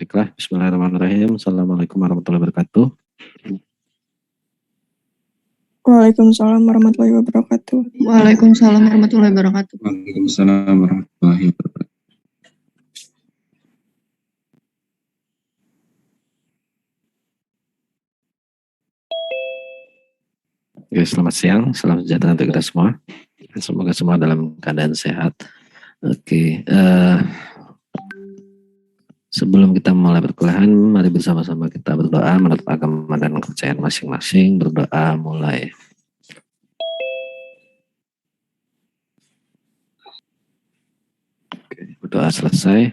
Baiklah, bismillahirrahmanirrahim. Assalamualaikum warahmatullahi wabarakatuh. Waalaikumsalam warahmatullahi wabarakatuh. Waalaikumsalam warahmatullahi wabarakatuh. Waalaikumsalam warahmatullahi wabarakatuh. Oke, selamat siang, salam sejahtera untuk kita semua. Semoga semua dalam keadaan sehat. Oke, sebelum kita mulai perkuliahan, mari bersama-sama kita berdoa menurut agama dan kepercayaan masing-masing. Berdoa mulai. Oke, berdoa selesai.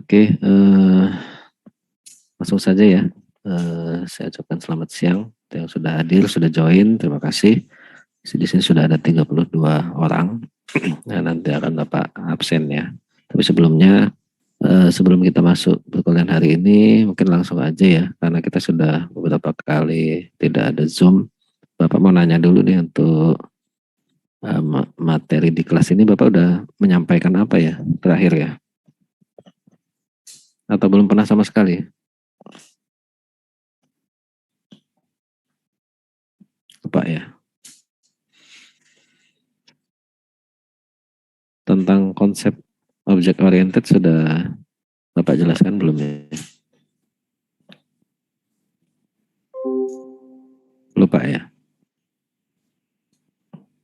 Oke, langsung saja ya. Saya ucapkan selamat siang yang sudah hadir, sudah join, terima kasih. Di sini sudah ada 32 orang. Nah, nanti akan Bapak absen ya. Tapi sebelumnya, sebelum kita masuk perkuliahan hari ini, mungkin langsung aja ya, karena kita sudah beberapa kali tidak ada Zoom. Bapak mau nanya dulu nih untuk materi di kelas ini, Bapak udah menyampaikan apa ya terakhir ya? Atau belum pernah sama sekali? Bapak ya. Tentang konsep object oriented sudah Bapak jelaskan belum ya? Lupa ya?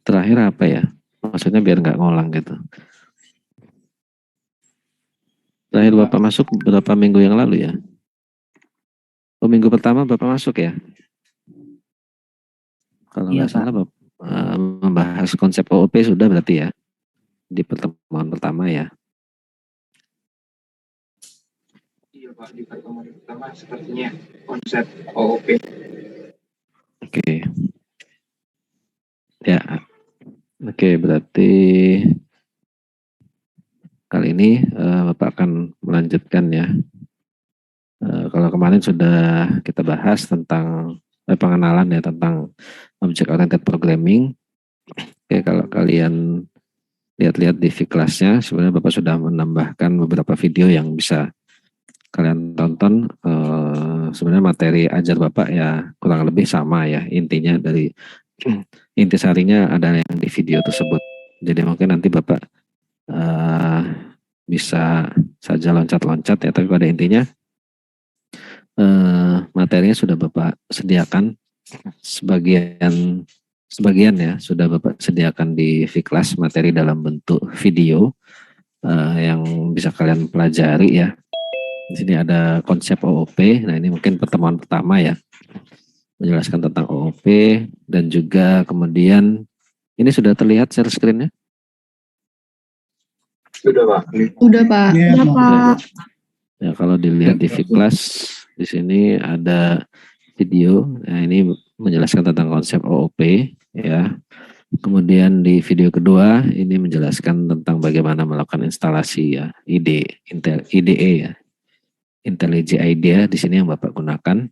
Terakhir apa ya? Maksudnya biar nggak ngulang gitu. Terakhir Bapak masuk berapa minggu yang lalu ya? Oh, minggu pertama Bapak masuk ya? Kalau nggak salah Bapak membahas konsep OOP sudah berarti ya? Di pertemuan pertama ya? Iya Pak, di pertemuan pertama sepertinya konsep OOP. Oke. Ya. Oke, berarti kali ini Bapak akan melanjutkan ya. Kalau kemarin sudah kita bahas tentang pengenalan ya tentang object oriented programming. Oke, kalau kalian lihat-lihat di kelasnya, sebenarnya Bapak sudah menambahkan beberapa video yang bisa kalian tonton. Sebenarnya materi ajar Bapak ya kurang lebih sama ya, intinya dari intisarinya ada yang di video tersebut. Jadi mungkin nanti Bapak bisa saja loncat-loncat ya, tapi pada intinya materinya sudah Bapak sediakan, sebagian ya sudah Bapak sediakan di Vkelas materi dalam bentuk video yang bisa kalian pelajari ya. Di sini ada konsep OOP. Nah, ini mungkin pertemuan pertama ya, menjelaskan tentang OOP dan juga kemudian ini sudah terlihat share screen-nya? Sudah Pak. Udah Pak. Ya, Pak. Ya, kalau dilihat di Vkelas di sini ada video. Nah, ini menjelaskan tentang konsep OOP ya. Kemudian di video kedua ini menjelaskan tentang bagaimana melakukan instalasi ya, IDE ya. IntelliJ IDEA di sini yang Bapak gunakan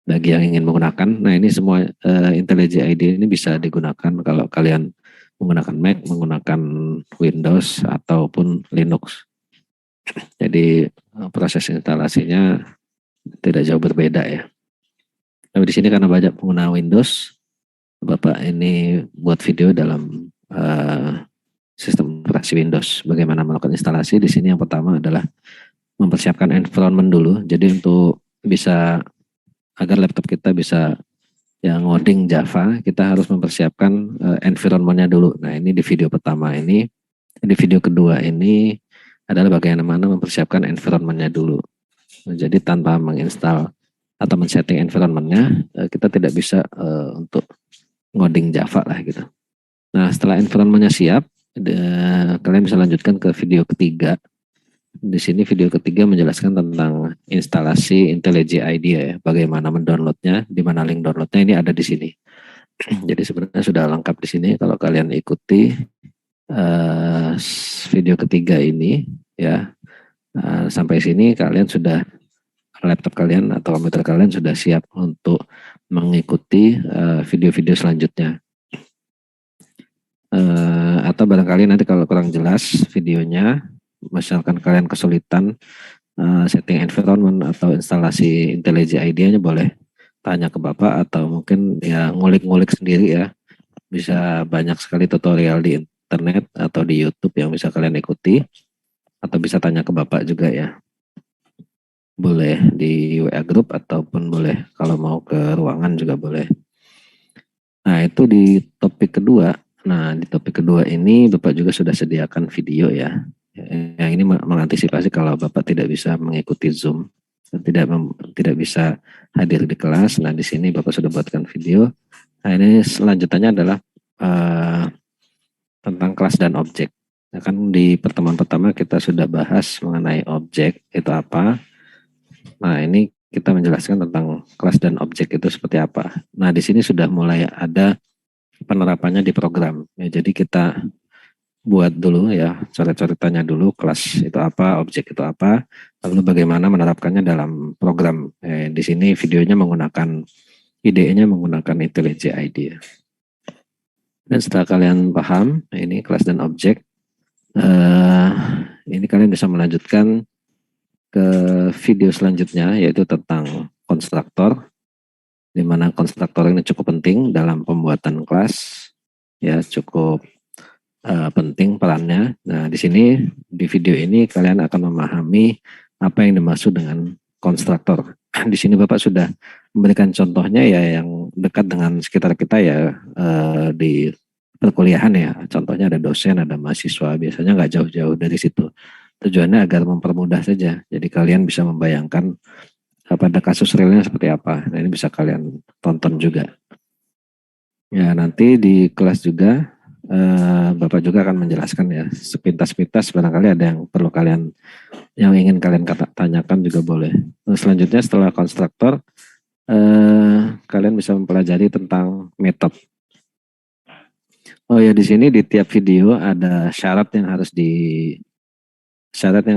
bagi yang ingin menggunakan. Nah, ini semua IntelliJ IDEA ini bisa digunakan kalau kalian menggunakan Mac, menggunakan Windows ataupun Linux. Jadi proses instalasinya tidak jauh berbeda ya. Tapi di sini karena banyak pengguna Windows, Bapak ini buat video dalam sistem operasi Windows. Bagaimana melakukan instalasi? Di sini yang pertama adalah mempersiapkan environment dulu. Jadi untuk bisa agar laptop kita bisa yang ngoding Java, kita harus mempersiapkan environment-nya dulu. Nah, ini di video pertama ini. Di video kedua ini adalah bagaimana mempersiapkan environment-nya dulu. Nah, jadi tanpa menginstal atau men-setting environment-nya, kita tidak bisa untuk ngoding Java lah gitu. Nah, setelah environment-nya siap, kalian bisa lanjutkan ke video ketiga. Di sini video ketiga menjelaskan tentang instalasi IntelliJ IDEA ya, bagaimana mendownloadnya, di mana link downloadnya ini ada di sini. Jadi sebenarnya sudah lengkap di sini kalau kalian ikuti video ketiga ini ya. Sampai sini kalian sudah, laptop kalian atau komputer kalian sudah siap untuk mengikuti video-video selanjutnya. Atau barangkali nanti kalau kurang jelas videonya, misalkan kalian kesulitan setting environment atau instalasi IntelliJ IDEA-nya boleh tanya ke Bapak atau mungkin ya ngulik-ngulik sendiri ya. Bisa banyak sekali tutorial di internet atau di YouTube yang bisa kalian ikuti atau bisa tanya ke Bapak juga ya. Boleh di WA group ataupun boleh kalau mau ke ruangan juga boleh. Nah, itu di topik kedua. Nah, di topik kedua ini Bapak juga sudah sediakan video ya. Yang ini mengantisipasi kalau Bapak tidak bisa mengikuti Zoom, tidak bisa hadir di kelas. Nah, di sini Bapak sudah buatkan video. Nah, ini selanjutnya adalah tentang kelas dan objek. Nah, kan di pertemuan pertama kita sudah bahas mengenai objek itu apa. Nah, ini kita menjelaskan tentang kelas dan objek itu seperti apa. Nah, di sini sudah mulai ada penerapannya di program. Ya, jadi kita buat dulu ya, coret-coretannya dulu, kelas itu apa, objek itu apa, lalu bagaimana menerapkannya dalam program. Di sini videonya menggunakan IDE-nya menggunakan IntelliJ IDEA. Dan setelah kalian paham, ini kelas dan objek, ini kalian bisa melanjutkan ke video selanjutnya, yaitu tentang konstruktor, di mana konstruktor ini cukup penting dalam pembuatan kelas, ya cukup penting perannya. Nah, di sini di video ini kalian akan memahami apa yang dimaksud dengan konstruktor. Di sini Bapak sudah memberikan contohnya ya yang dekat dengan sekitar kita ya di perkuliahan ya. Contohnya ada dosen, ada mahasiswa, biasanya nggak jauh-jauh dari situ. Tujuannya agar mempermudah saja. Jadi kalian bisa membayangkan pada kasus realnya seperti apa. Nah, ini bisa kalian tonton juga. Ya, nanti di kelas juga Bapak juga akan menjelaskan ya sepintas-pintas, barangkali ada yang perlu kalian yang ingin kalian tanyakan juga boleh. Nah, selanjutnya setelah konstruktor kalian bisa mempelajari tentang metode. Oh ya, di sini di tiap video ada syarat yang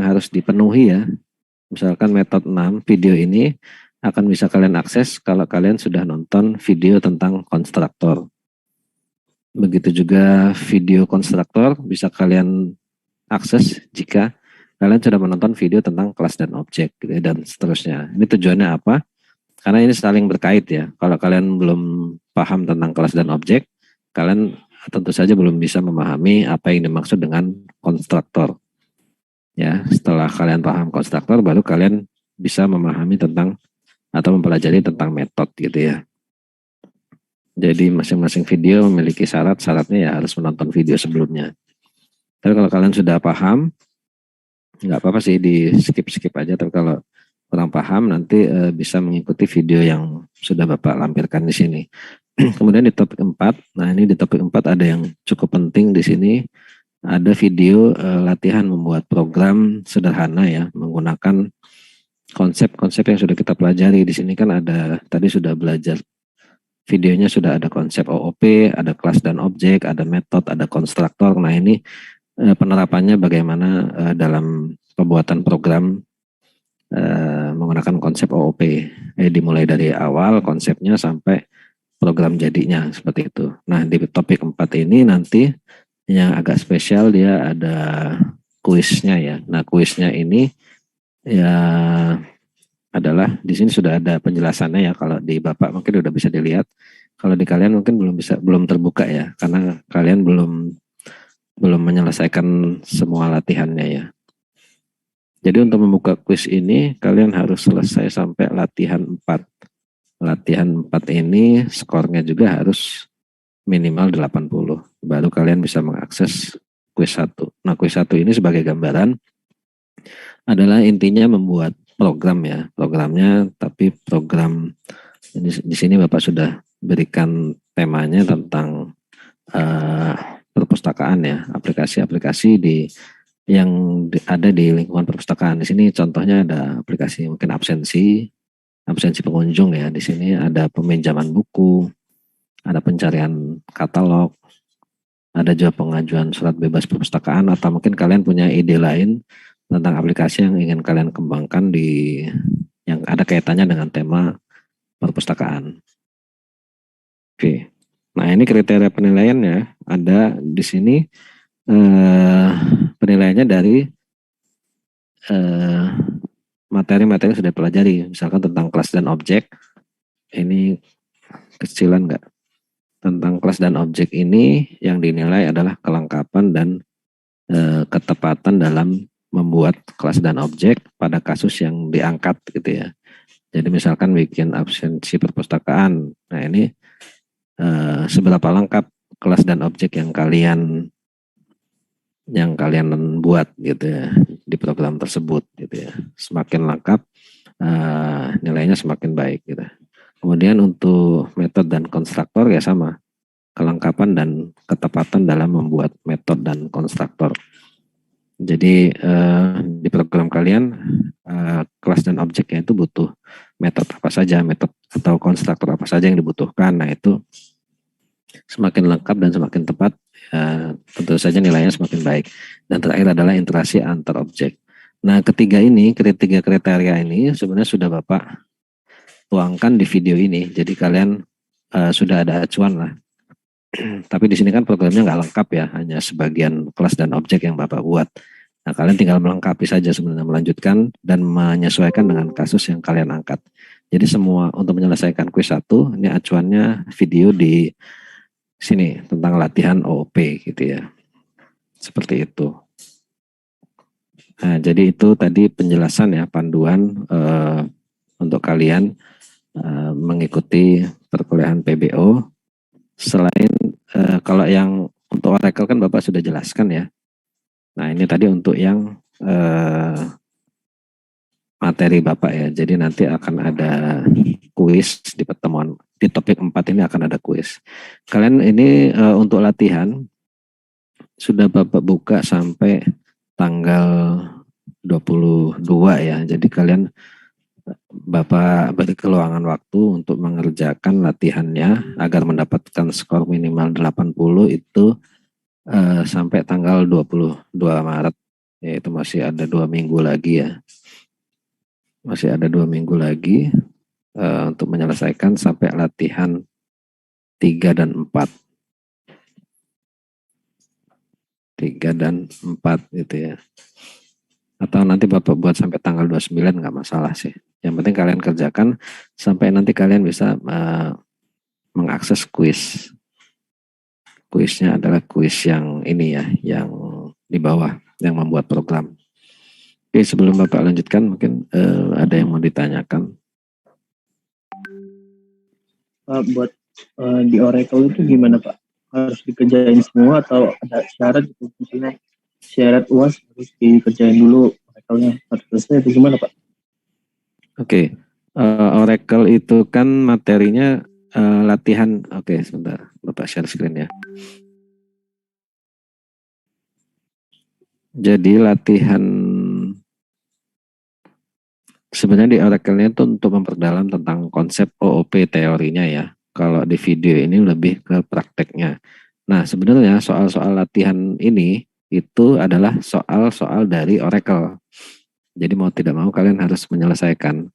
harus dipenuhi ya. Misalkan metode 6 video ini akan bisa kalian akses kalau kalian sudah nonton video tentang konstruktor. Begitu juga video konstruktor bisa kalian akses jika kalian sudah menonton video tentang kelas dan objek gitu ya, dan seterusnya. Ini tujuannya apa? Karena ini saling berkait ya. Kalau kalian belum paham tentang kelas dan objek, kalian tentu saja belum bisa memahami apa yang dimaksud dengan konstruktor. Ya, setelah kalian paham konstruktor, baru kalian bisa memahami tentang atau mempelajari tentang metode gitu ya. Jadi masing-masing video memiliki syaratnya ya harus menonton video sebelumnya. Tapi kalau kalian sudah paham, nggak apa-apa sih di skip aja. Tapi kalau kurang paham nanti bisa mengikuti video yang sudah Bapak lampirkan di sini. Kemudian di topik 4, nah ini di topik 4 ada yang cukup penting di sini. Ada video latihan membuat program sederhana ya, menggunakan konsep-konsep yang sudah kita pelajari. Di sini kan ada, tadi sudah belajar. Videonya sudah ada konsep OOP, ada kelas dan objek, ada metode, ada konstruktor. Nah, ini penerapannya bagaimana dalam pembuatan program menggunakan konsep OOP. Dimulai dari awal konsepnya sampai program jadinya seperti itu. Nah, di topik 4 ini nanti yang agak spesial dia ada kuisnya ya. Nah, kuisnya ini ya adalah di sini sudah ada penjelasannya ya. Kalau di Bapak mungkin udah bisa dilihat. Kalau di kalian mungkin belum terbuka ya, karena kalian belum menyelesaikan semua latihannya ya. Jadi untuk membuka kuis ini kalian harus selesai sampai latihan 4. Latihan 4 ini skornya juga harus minimal 80. Baru kalian bisa mengakses kuis 1. Nah, kuis 1 ini sebagai gambaran adalah intinya membuat program ya, programnya, tapi program ini di sini Bapak sudah berikan temanya tentang perpustakaan ya, aplikasi-aplikasi yang ada di lingkungan perpustakaan. Di sini contohnya ada aplikasi mungkin absensi pengunjung ya. Di sini ada peminjaman buku, ada pencarian katalog, ada juga pengajuan surat bebas perpustakaan, atau mungkin kalian punya ide lain tentang aplikasi yang ingin kalian kembangkan yang ada kaitannya dengan tema perpustakaan. Oke. Nah, ini kriteria penilaiannya ada di sini penilaiannya dari materi-materi yang sudah pelajari, misalkan tentang kelas dan objek. Ini kecilan nggak? Tentang kelas dan objek ini yang dinilai adalah kelengkapan dan ketepatan dalam membuat kelas dan objek pada kasus yang diangkat gitu ya. Jadi misalkan bikin absensi perpustakaan. Nah ini seberapa lengkap kelas dan objek yang kalian buat gitu ya di program tersebut gitu ya. Semakin lengkap nilainya semakin baik gitu. Kemudian untuk metode dan konstruktor ya sama, kelengkapan dan ketepatan dalam membuat metode dan konstruktor. Jadi di program kalian kelas dan objeknya itu butuh metode apa saja, metode atau konstruktor apa saja yang dibutuhkan. Nah itu semakin lengkap dan semakin tepat, tentu saja nilainya semakin baik. Dan terakhir adalah interaksi antar objek. Nah ketiga kriteria ini sebenarnya sudah Bapak tuangkan di video ini. Jadi kalian sudah ada acuan lah. Tapi di sini kan programnya nggak lengkap ya, hanya sebagian kelas dan objek yang Bapak buat. Nah, kalian tinggal melengkapi saja sebenarnya, melanjutkan dan menyesuaikan dengan kasus yang kalian angkat. Jadi semua untuk menyelesaikan kuis 1, ini acuannya video di sini tentang latihan OOP gitu ya. Seperti itu. Nah, jadi itu tadi penjelasan ya, panduan untuk kalian mengikuti perkuliahan PBO. Selain kalau yang untuk Oracle kan Bapak sudah jelaskan ya. Nah ini tadi untuk yang materi Bapak ya. Jadi nanti akan ada kuis di pertemuan. Di topik 4 ini akan ada kuis. Kalian ini untuk latihan sudah Bapak buka sampai tanggal 22 ya. Jadi kalian Bapak beri keluangan waktu untuk mengerjakan latihannya agar mendapatkan skor minimal 80 itu sampai tanggal 22 Maret. Yaitu masih ada 2 minggu lagi ya. Masih ada 2 minggu lagi untuk menyelesaikan sampai latihan 3 dan 4. 3 dan 4 gitu ya. Atau nanti Bapak buat sampai tanggal 29 nggak masalah sih. Yang penting kalian kerjakan sampai nanti kalian bisa mengakses kuis. Kuisnya adalah kuis yang ini ya, yang di bawah, yang membuat program. Oke, sebelum Bapak lanjutkan mungkin ada yang mau ditanyakan. Buat di Oracle itu gimana Pak? Harus dikerjain semua atau ada syarat gitu? Misalnya syarat UAS harus dikerjain dulu, Oracle-nya harus selesai itu gimana Pak? Oke, Oracle itu kan materinya latihan. Oke, sebentar, Bapak share screen ya. Jadi latihan sebenarnya di Oracle-nya itu untuk memperdalam tentang konsep OOP teorinya ya. Kalau di video ini lebih ke prakteknya. Nah, sebenarnya soal-soal latihan ini itu adalah soal-soal dari Oracle. Jadi mau tidak mau kalian harus menyelesaikan.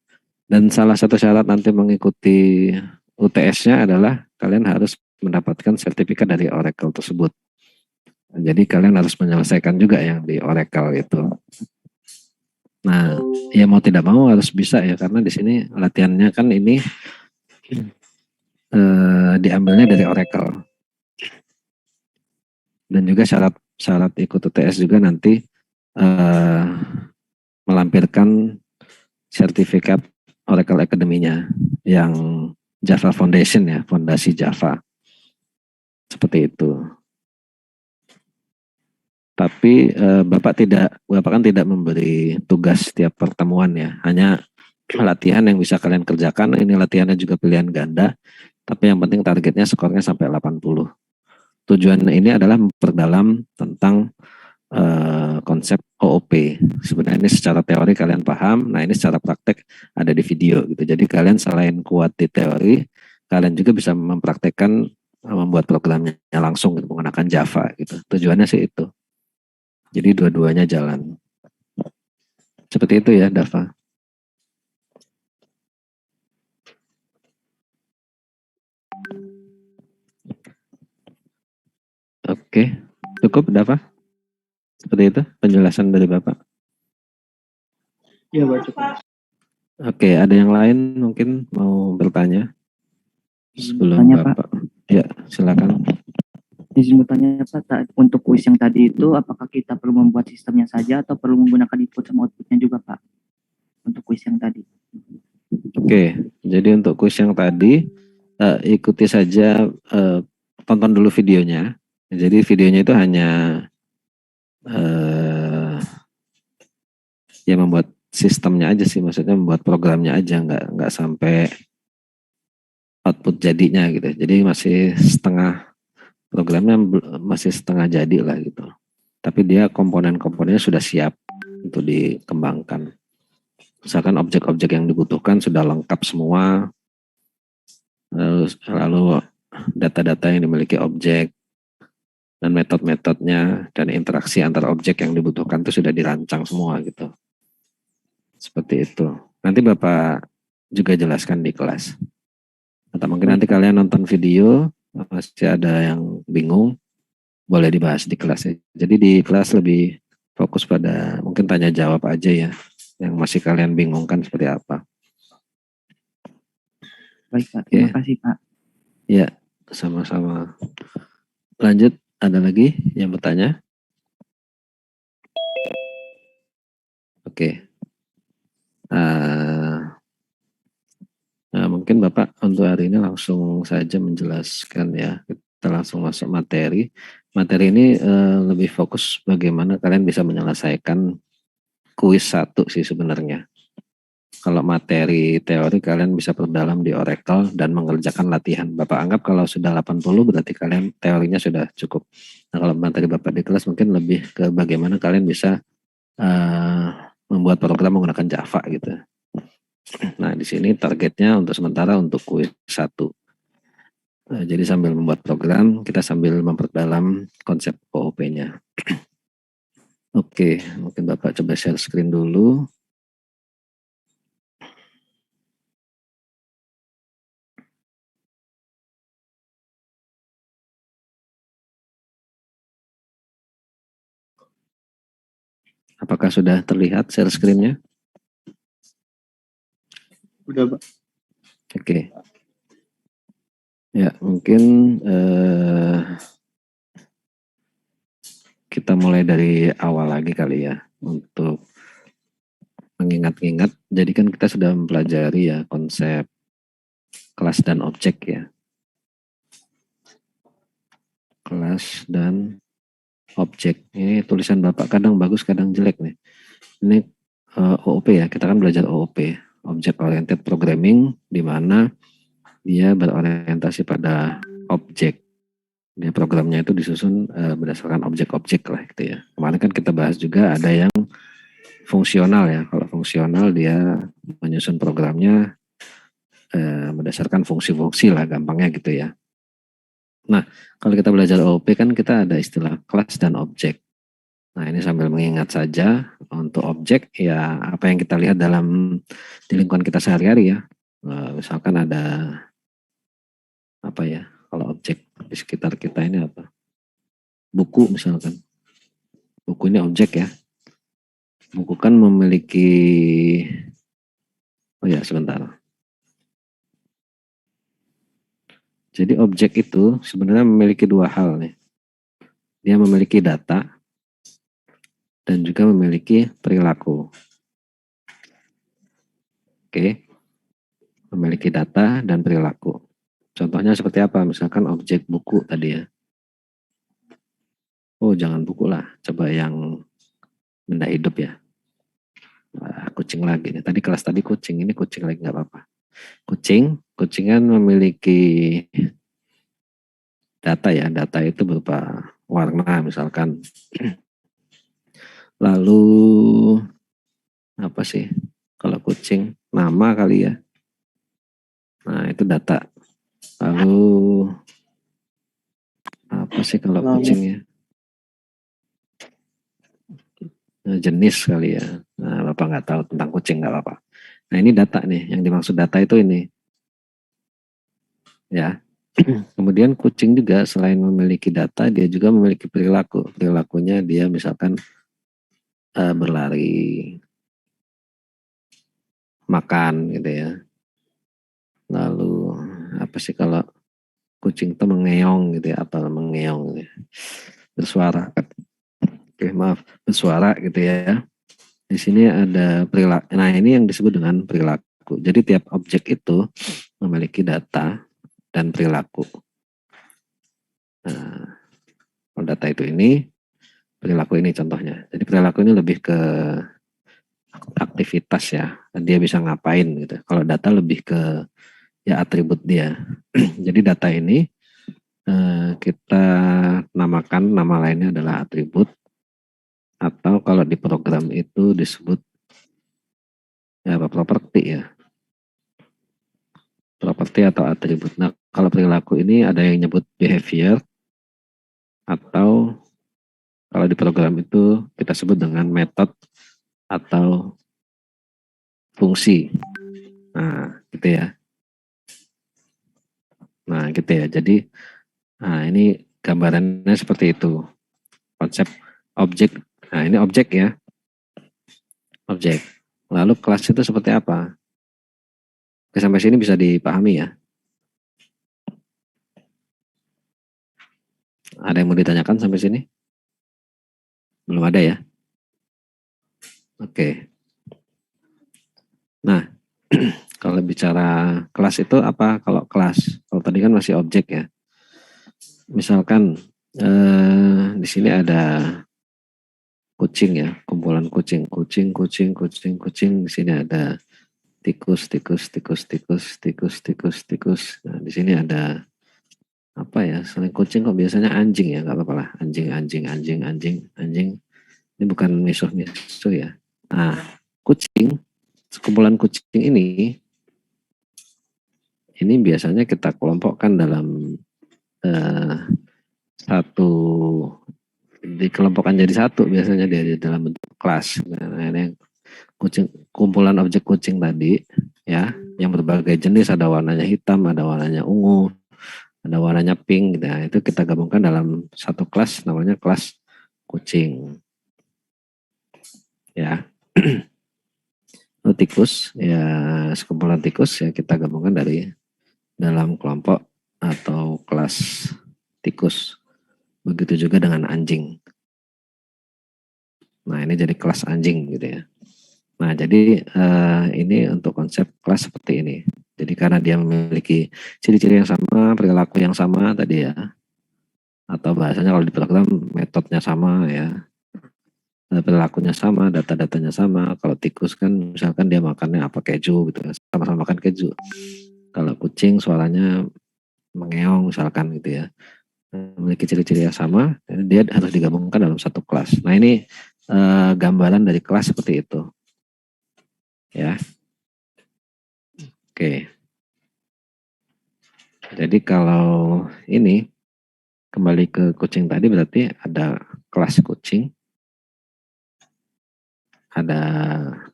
Dan salah satu syarat nanti mengikuti UTS-nya adalah kalian harus mendapatkan sertifikat dari Oracle tersebut. Jadi kalian harus menyelesaikan juga yang di Oracle itu. Nah, ya mau tidak mau harus bisa ya, karena di sini latihannya kan ini diambilnya dari Oracle. Dan juga syarat ikut UTS juga nanti melampirkan sertifikat Oracle Academy-nya yang Java Foundation ya, fondasi Java. Seperti itu. Tapi Bapak kan tidak memberi tugas setiap pertemuan ya, hanya latihan yang bisa kalian kerjakan. Ini latihannya juga pilihan ganda, tapi yang penting targetnya skornya sampai 80. Tujuan ini adalah memperdalam tentang konsep OOP. Sebenarnya ini secara teori kalian paham, nah ini secara praktek ada di video gitu. Jadi kalian selain kuat di teori, kalian juga bisa mempraktekkan membuat programnya langsung gitu, menggunakan Java gitu. Tujuannya sih itu. Jadi dua-duanya jalan. Seperti itu ya, Dava. Oke, cukup Dava? Seperti itu penjelasan dari Bapak. Iya Pak, cukup. Oke, ada yang lain mungkin mau bertanya sebelum Tanya, Pak. Bapak? Ya, silakan. Izin bertanya Pak, untuk kuis yang tadi itu apakah kita perlu membuat sistemnya saja atau perlu menggunakan input sama outputnya juga Pak? Untuk kuis yang tadi. Oke, jadi untuk kuis yang tadi ikuti saja, tonton dulu videonya. Jadi videonya itu hanya ya membuat sistemnya aja sih, maksudnya membuat programnya aja, nggak sampai output jadinya gitu. Jadi masih setengah programnya, masih setengah jadi lah gitu. Tapi dia komponen-komponennya sudah siap untuk dikembangkan. Misalkan objek-objek yang dibutuhkan sudah lengkap semua, lalu data-data yang dimiliki objek dan metode-metodenya dan interaksi antar objek yang dibutuhkan itu sudah dirancang semua gitu. Seperti itu. Nanti Bapak juga jelaskan di kelas. Atau mungkin nanti kalian nonton video, masih ada yang bingung, boleh dibahas di kelas. Jadi di kelas lebih fokus pada mungkin tanya jawab aja ya, yang masih kalian bingungkan seperti apa. Baik Pak, terima kasih Pak. Ya, sama-sama. Lanjut, ada lagi yang bertanya? Oke. Nah, mungkin Bapak untuk hari ini langsung saja menjelaskan ya. Kita langsung masuk materi. Materi ini lebih fokus bagaimana kalian bisa menyelesaikan kuis 1 sih sebenarnya. Kalau materi teori kalian bisa perdalam di Oracle dan mengerjakan latihan. Bapak anggap kalau sudah 80 berarti kalian teorinya sudah cukup. Nah, kalau materi Bapak di kelas mungkin lebih ke bagaimana kalian bisa membuat program menggunakan Java gitu. Nah, di sini targetnya untuk sementara untuk kuis 1. Jadi sambil membuat program, kita sambil memperdalam konsep OOP-nya. Oke, mungkin Bapak coba share screen dulu. Apakah sudah terlihat share screen-nya? Udah Pak. Oke. Ya, mungkin kita mulai dari awal lagi kali ya untuk mengingat-ingat. Jadi kan kita sudah mempelajari ya konsep kelas dan objek ya. Kelas dan objek. Ini tulisan Bapak kadang bagus, kadang jelek nih. Ini OOP ya, kita kan belajar OOP, Object Oriented Programming, di mana dia berorientasi pada objek. Dia programnya itu disusun berdasarkan objek-objek lah gitu ya. Kemarin kan kita bahas juga ada yang fungsional ya. Kalau fungsional dia menyusun programnya berdasarkan fungsi-fungsi lah gampangnya gitu ya. Nah, kalau kita belajar OOP kan kita ada istilah kelas dan objek. Nah, ini sambil mengingat saja untuk objek ya apa yang kita lihat di lingkungan kita sehari-hari ya. Misalkan ada apa ya, kalau objek di sekitar kita ini apa? Buku misalkan. Buku ini objek ya. Buku kan memiliki, oh ya sebentar. Jadi objek itu sebenarnya memiliki dua hal nih. Dia memiliki data dan juga memiliki perilaku. Oke. Memiliki data dan perilaku. Contohnya seperti apa? Misalkan objek buku tadi ya. Oh jangan buku lah, coba yang benda hidup ya. Kucing lagi nih. Tadi kelas tadi kucing, ini kucing lagi nggak apa-apa. Kucing kan memiliki data ya. Data itu berupa warna misalkan. Lalu apa sih? Kalau kucing nama kali ya. Nah itu data. Lalu apa sih kalau kucingnya? Jenis kali ya. Nah, Bapak nggak tahu tentang kucing nggak apa-apa. Nah ini data nih, yang dimaksud data itu ini. Ya. Kemudian kucing juga selain memiliki data, dia juga memiliki perilaku. Perilakunya dia misalkan berlari, makan gitu ya. Lalu apa sih kalau kucing itu mengeong gitu ya, apa mengeong gitu ya. Bersuara. Oke, maaf, bersuara gitu ya. Di sini ada perilaku. Nah, ini yang disebut dengan perilaku. Jadi tiap objek itu memiliki data dan perilaku. Nah, kalau data itu ini, perilaku ini contohnya. Jadi perilaku ini lebih ke aktivitas ya. Dia bisa ngapain gitu. Kalau data lebih ke ya atribut dia. Jadi data ini kita namakan, nama lainnya adalah atribut. Atau kalau di program itu disebut ya properti ya. Properti atau atribut. Nah, kalau perilaku ini ada yang nyebut behavior atau kalau di program itu kita sebut dengan method atau fungsi. Nah, gitu ya. Nah, gitu ya. Jadi, nah ini gambarannya seperti itu. Konsep objek. Nah, ini objek ya. Objek. Lalu kelas itu seperti apa? Oke, sampai sini bisa dipahami ya. Ada yang mau ditanyakan sampai sini? Belum ada ya? Oke. Nah, kalau bicara kelas itu apa? Kalau kelas, kalau tadi kan masih objek ya. Misalkan di sini ada kucing ya, kumpulan kucing. Di sini ada tikus. Nah, di sini ada apa ya? Selain kucing kok biasanya anjing ya, nggak apa-apa lah. Anjing. Ini bukan misuh ya. Nah, kucing, kumpulan kucing ini biasanya kita kelompokkan dalam satu, dikelompokkan jadi satu biasanya di dalam bentuk kelas. Nah, ini kucing, kumpulan objek kucing tadi ya, yang berbagai jenis, ada warnanya hitam, ada warnanya ungu, ada warnanya pink gitu. Nah, itu kita gabungkan dalam satu kelas namanya kelas kucing. Ya. Lalu tikus ya, sekumpulan tikus ya kita gabungkan dari dalam kelompok atau kelas tikus. Begitu juga dengan anjing. Nah, ini jadi kelas anjing gitu ya. Nah, jadi ini untuk konsep kelas seperti ini. Jadi karena dia memiliki ciri-ciri yang sama, perilaku yang sama tadi ya. Atau bahasanya kalau di program metodenya sama ya. Perilakunya sama, data-datanya sama. Kalau tikus kan misalkan dia makannya apa, keju gitu, sama-sama makan keju. Kalau kucing suaranya mengeong misalkan gitu ya, memiliki ciri-ciri yang sama, dia harus digabungkan dalam satu kelas. Nah, ini gambaran dari kelas seperti itu ya. Oke, jadi kalau ini kembali ke kucing tadi, berarti ada kelas kucing, ada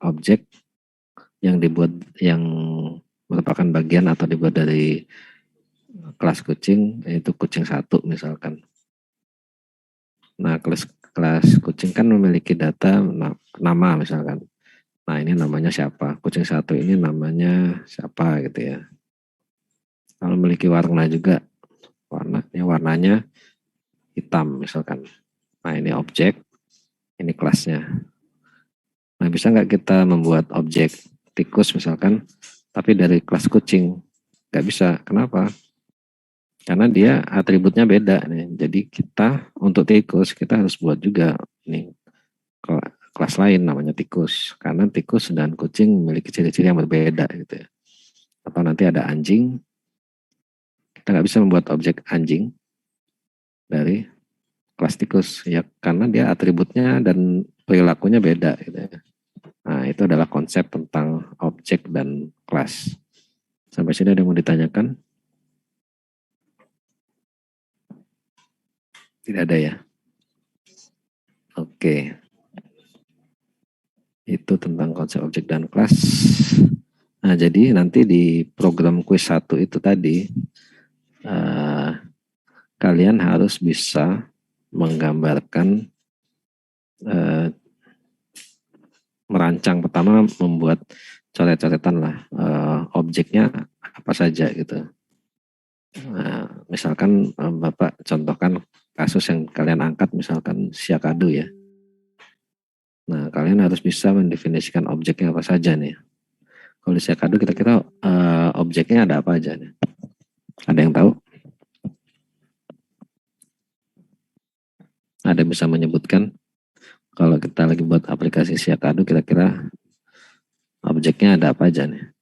objek yang dibuat, yang merupakan bagian atau dibuat dari kelas kucing, yaitu kucing satu misalkan. Nah, kelas kucing kan memiliki data nama misalkan. Nah, ini namanya siapa? Kucing satu ini namanya siapa gitu ya. Lalu memiliki warna juga. Warnanya hitam misalkan. Nah, ini objek, ini kelasnya. Nah, bisa nggak kita membuat objek tikus misalkan, tapi dari kelas kucing? Nggak bisa. Kenapa? Karena dia atributnya beda nih. Jadi kita untuk tikus kita harus buat juga nih kelas lain namanya tikus. Karena tikus dan kucing memiliki ciri-ciri yang berbeda gitu ya. Atau nanti ada anjing, kita nggak bisa membuat objek anjing dari kelas tikus ya, karena dia atributnya dan perilakunya beda gitu ya. Nah, itu adalah konsep tentang objek dan kelas. Sampai sini ada yang mau ditanyakan? Tidak ada ya? Oke. Itu tentang konsep objek dan kelas. Nah, jadi nanti di program kuis 1 itu tadi, kalian harus bisa menggambarkan, merancang, pertama membuat coret-coretan lah, objeknya apa saja gitu. Nah, misalkan Bapak contohkan kasus yang kalian angkat, misalkan Syakadu ya. Nah, kalian harus bisa mendefinisikan objeknya apa saja nih. Kalau di Syakadu kira-kira objeknya ada apa aja nih? Ada yang tahu? Ada yang bisa menyebutkan? Kalau kita lagi buat aplikasi Syakadu, kira-kira objeknya ada apa aja nih?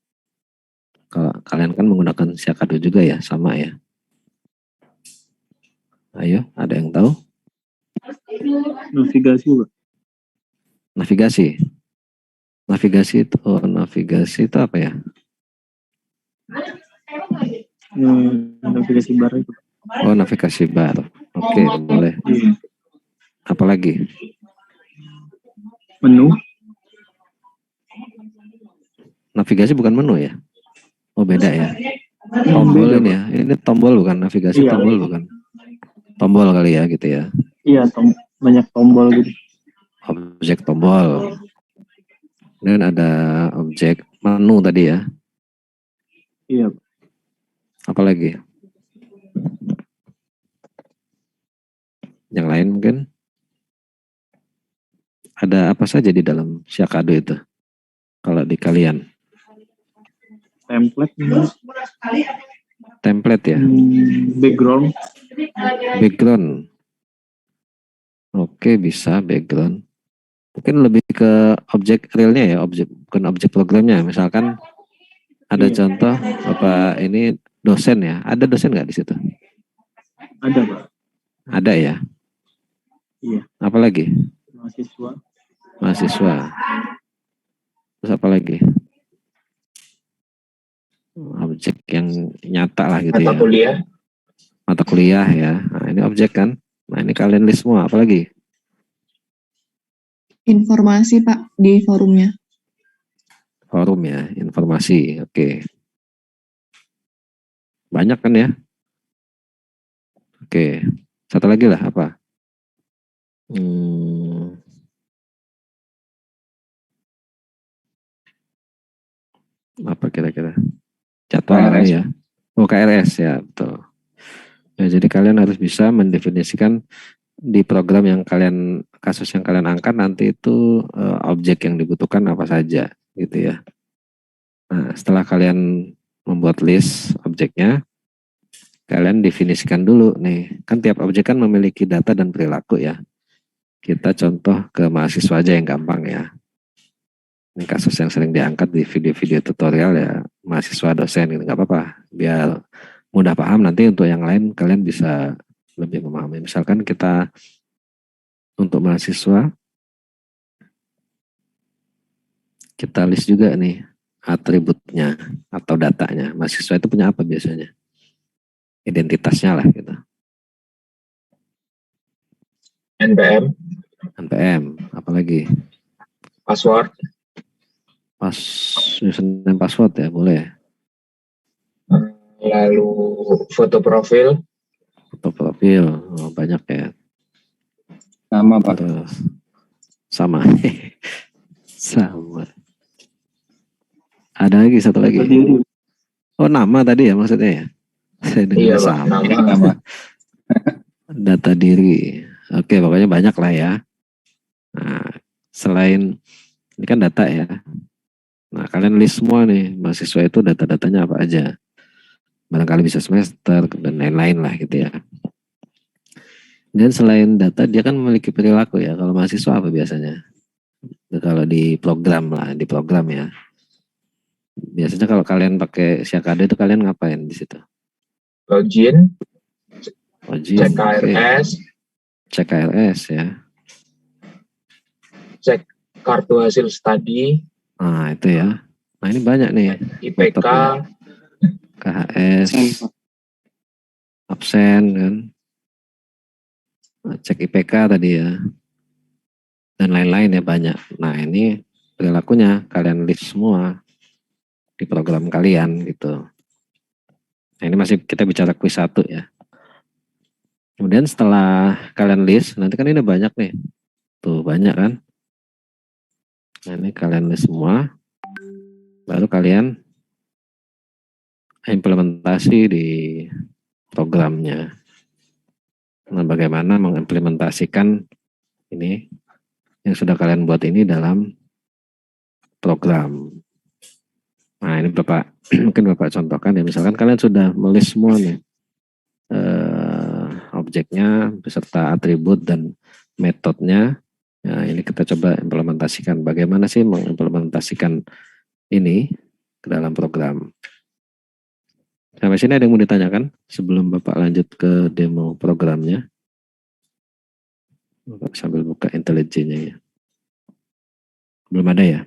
Kalau kalian kan menggunakan Syakadu juga ya, sama ya. Ayo, ada yang tahu? Navigasi, Pak. Navigasi. Navigasi itu apa ya? Navigasi bar itu. Oh, navigasi bar. Oke, boleh. Iya. Apalagi? Menu. Navigasi bukan menu ya? Oh, beda ya. Tombol ini ya. Ini tombol bukan navigasi, Iya. tombol bukan. Tombol kali ya gitu ya. Iya, banyak tombol gitu. Objek tombol. Dan ada objek menu tadi ya. Iya. Apalagi? Yang lain mungkin? Ada apa saja di dalam Syakadu itu? Kalau di kalian? Template. Template ya? Background. Background. Oke, bisa background. Mungkin lebih ke objek realnya ya, bukan objek programnya. Misalkan ada contoh apa ini dosen ya? Ada dosen nggak di situ? Ada, Pak. Ada ya. Iya. Apalagi? Mahasiswa. Terus apa lagi? Objek yang nyata lah gitu Mata ya. kuliah. Mata kuliah ya. Nah, ini objek kan. Nah, ini kalian list semua. Apalagi? Informasi, Pak, di forumnya. Forum ya, informasi. Oke. Banyak kan ya? Oke. Satu lagi lah apa? Apa kira-kira? Jadwal KRS. ya. Oh, KRS ya, betul. Ya, jadi kalian harus bisa mendefinisikan di program yang kasus yang kalian angkat nanti itu objek yang dibutuhkan apa saja gitu ya. Nah, setelah kalian membuat list objeknya, kalian definisikan dulu nih. Kan tiap objek kan memiliki data dan perilaku ya. Kita contoh ke mahasiswa aja yang gampang ya. Ini kasus yang sering diangkat di video-video tutorial ya, mahasiswa dosen gitu, nggak apa-apa. Biar mudah paham, nanti untuk yang lain kalian bisa lebih memahami. Misalkan kita untuk mahasiswa, kita list juga nih atributnya atau datanya. Mahasiswa itu punya apa biasanya? Identitasnya lah gitu. NPM, apalagi? Password. Username password ya, boleh. Lalu foto profil. Foto profil, oh, banyak ya. Sama, Pak. Terus, sama. Sama. Ada lagi satu lagi. Oh, nama tadi ya maksudnya ya? Saya dengar Iya, Pak, sama. nama. Data diri. Oke, pokoknya banyak lah ya. Nah, selain ini kan data ya. Nah, kalian list semua nih mahasiswa itu data-datanya apa aja. Barangkali bisa semester dan lain-lain lah gitu ya. Dan selain data, dia kan memiliki perilaku ya. Kalau mahasiswa apa biasanya? Kalau di program lah, di program ya. Biasanya kalau kalian pakai Syakadu itu kalian ngapain di situ? Login. Cek Cek KRS. Cek KRS ya. Cek kartu hasil studi. Nah itu ya. Nah ini banyak nih. IPK. KHS. Absen kan. Nah, cek IPK tadi ya. Dan lain-lain ya banyak. Nah ini perilakunya kalian list semua di program kalian gitu. Nah ini masih kita bicara quiz 1 ya. Kemudian setelah kalian list, nanti kan ini banyak nih. Tuh banyak kan. Nah ini kalian list semua. Baru kalian implementasi di programnya. Nah, bagaimana mengimplementasikan ini yang sudah kalian buat ini dalam program. Nah, ini Bapak mungkin Bapak contohkan ya, misalkan kalian sudah melis semua nih objeknya beserta atribut dan metodenya. Nah, ini kita coba implementasikan. Bagaimana sih mengimplementasikan ini ke dalam program. Sampai sini ada yang mau ditanyakan sebelum Bapak lanjut ke demo programnya? Bapak sambil buka intelijennya ya. Belum ada ya?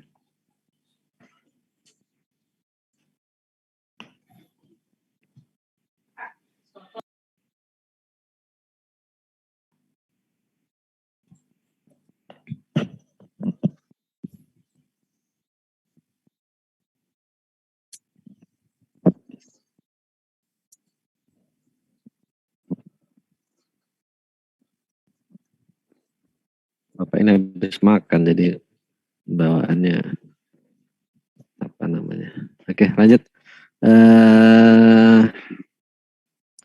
Bapak ini habis makan jadi bawaannya apa namanya? Oke, lanjut.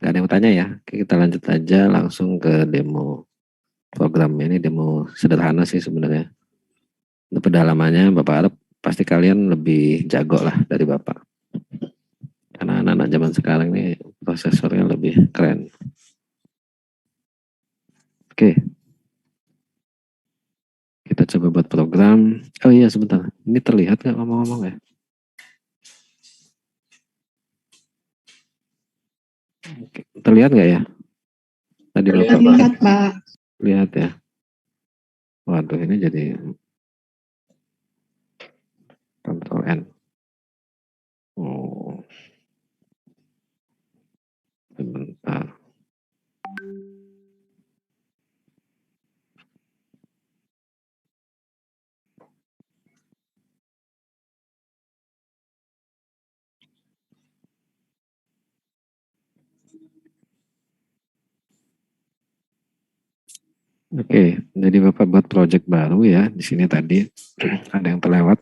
Gak ada yang mau tanya ya? Oke, kita lanjut aja langsung ke demo program. Ini demo sederhana sih sebenarnya. Untuk pedalamannya Bapak harap pasti kalian lebih jago lah dari Bapak. Karena anak-anak zaman sekarang ini prosesornya lebih keren. Oke. Kita coba buat program. Oh iya sebentar. Ini terlihat nggak ngomong-ngomong ya? Oke. Terlihat nggak ya? Tadi Bapak Lihat, Pak. lihat ya. Waduh ini jadi Ctrl N. Oh. Sebentar. Oke, jadi Bapak buat project baru ya. Di sini tadi ada yang terlewat.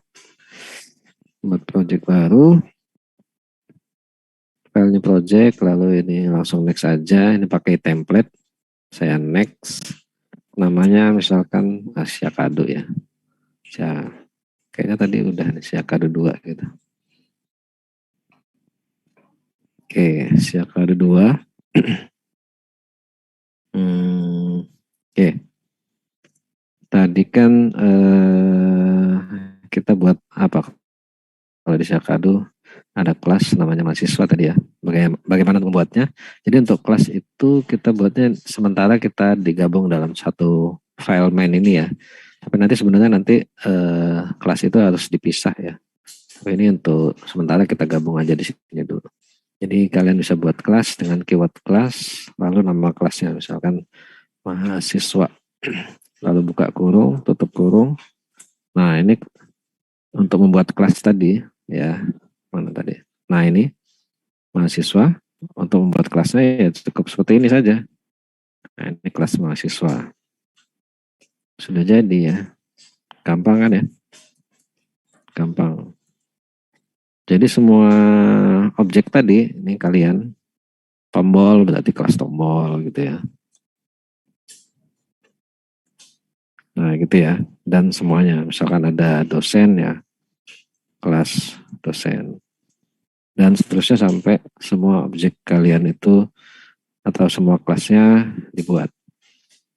Buat project baru. Filenya project, lalu ini langsung next aja. Ini pakai template. Saya next. Namanya misalkan Asia Kado ya. Kayaknya tadi udah Asia Kado 2 gitu. Oke, Asia Kado 2. Oke. Tadi kan kita buat apa? Kalau di Syakadu ada kelas namanya mahasiswa tadi ya. Bagaimana membuatnya? Jadi untuk kelas itu kita buatnya sementara kita digabung dalam satu file main ini ya. Tapi nanti sebenarnya kelas itu harus dipisah ya. Tapi ini untuk sementara kita gabung aja di sini dulu. Jadi kalian bisa buat kelas dengan keyword kelas, lalu nama kelasnya misalkan mahasiswa. Lalu buka kurung, tutup kurung. Nah ini untuk membuat kelas tadi ya, mana tadi? Nah ini mahasiswa, untuk membuat kelasnya ya cukup seperti ini saja. Nah ini kelas mahasiswa. Sudah jadi ya. Gampang kan ya? Gampang. Jadi semua objek tadi, ini kalian, tombol berarti kelas tombol gitu ya. Nah gitu ya, dan semuanya, misalkan ada dosen ya, kelas dosen. Dan seterusnya sampai semua objek kalian itu atau semua kelasnya dibuat.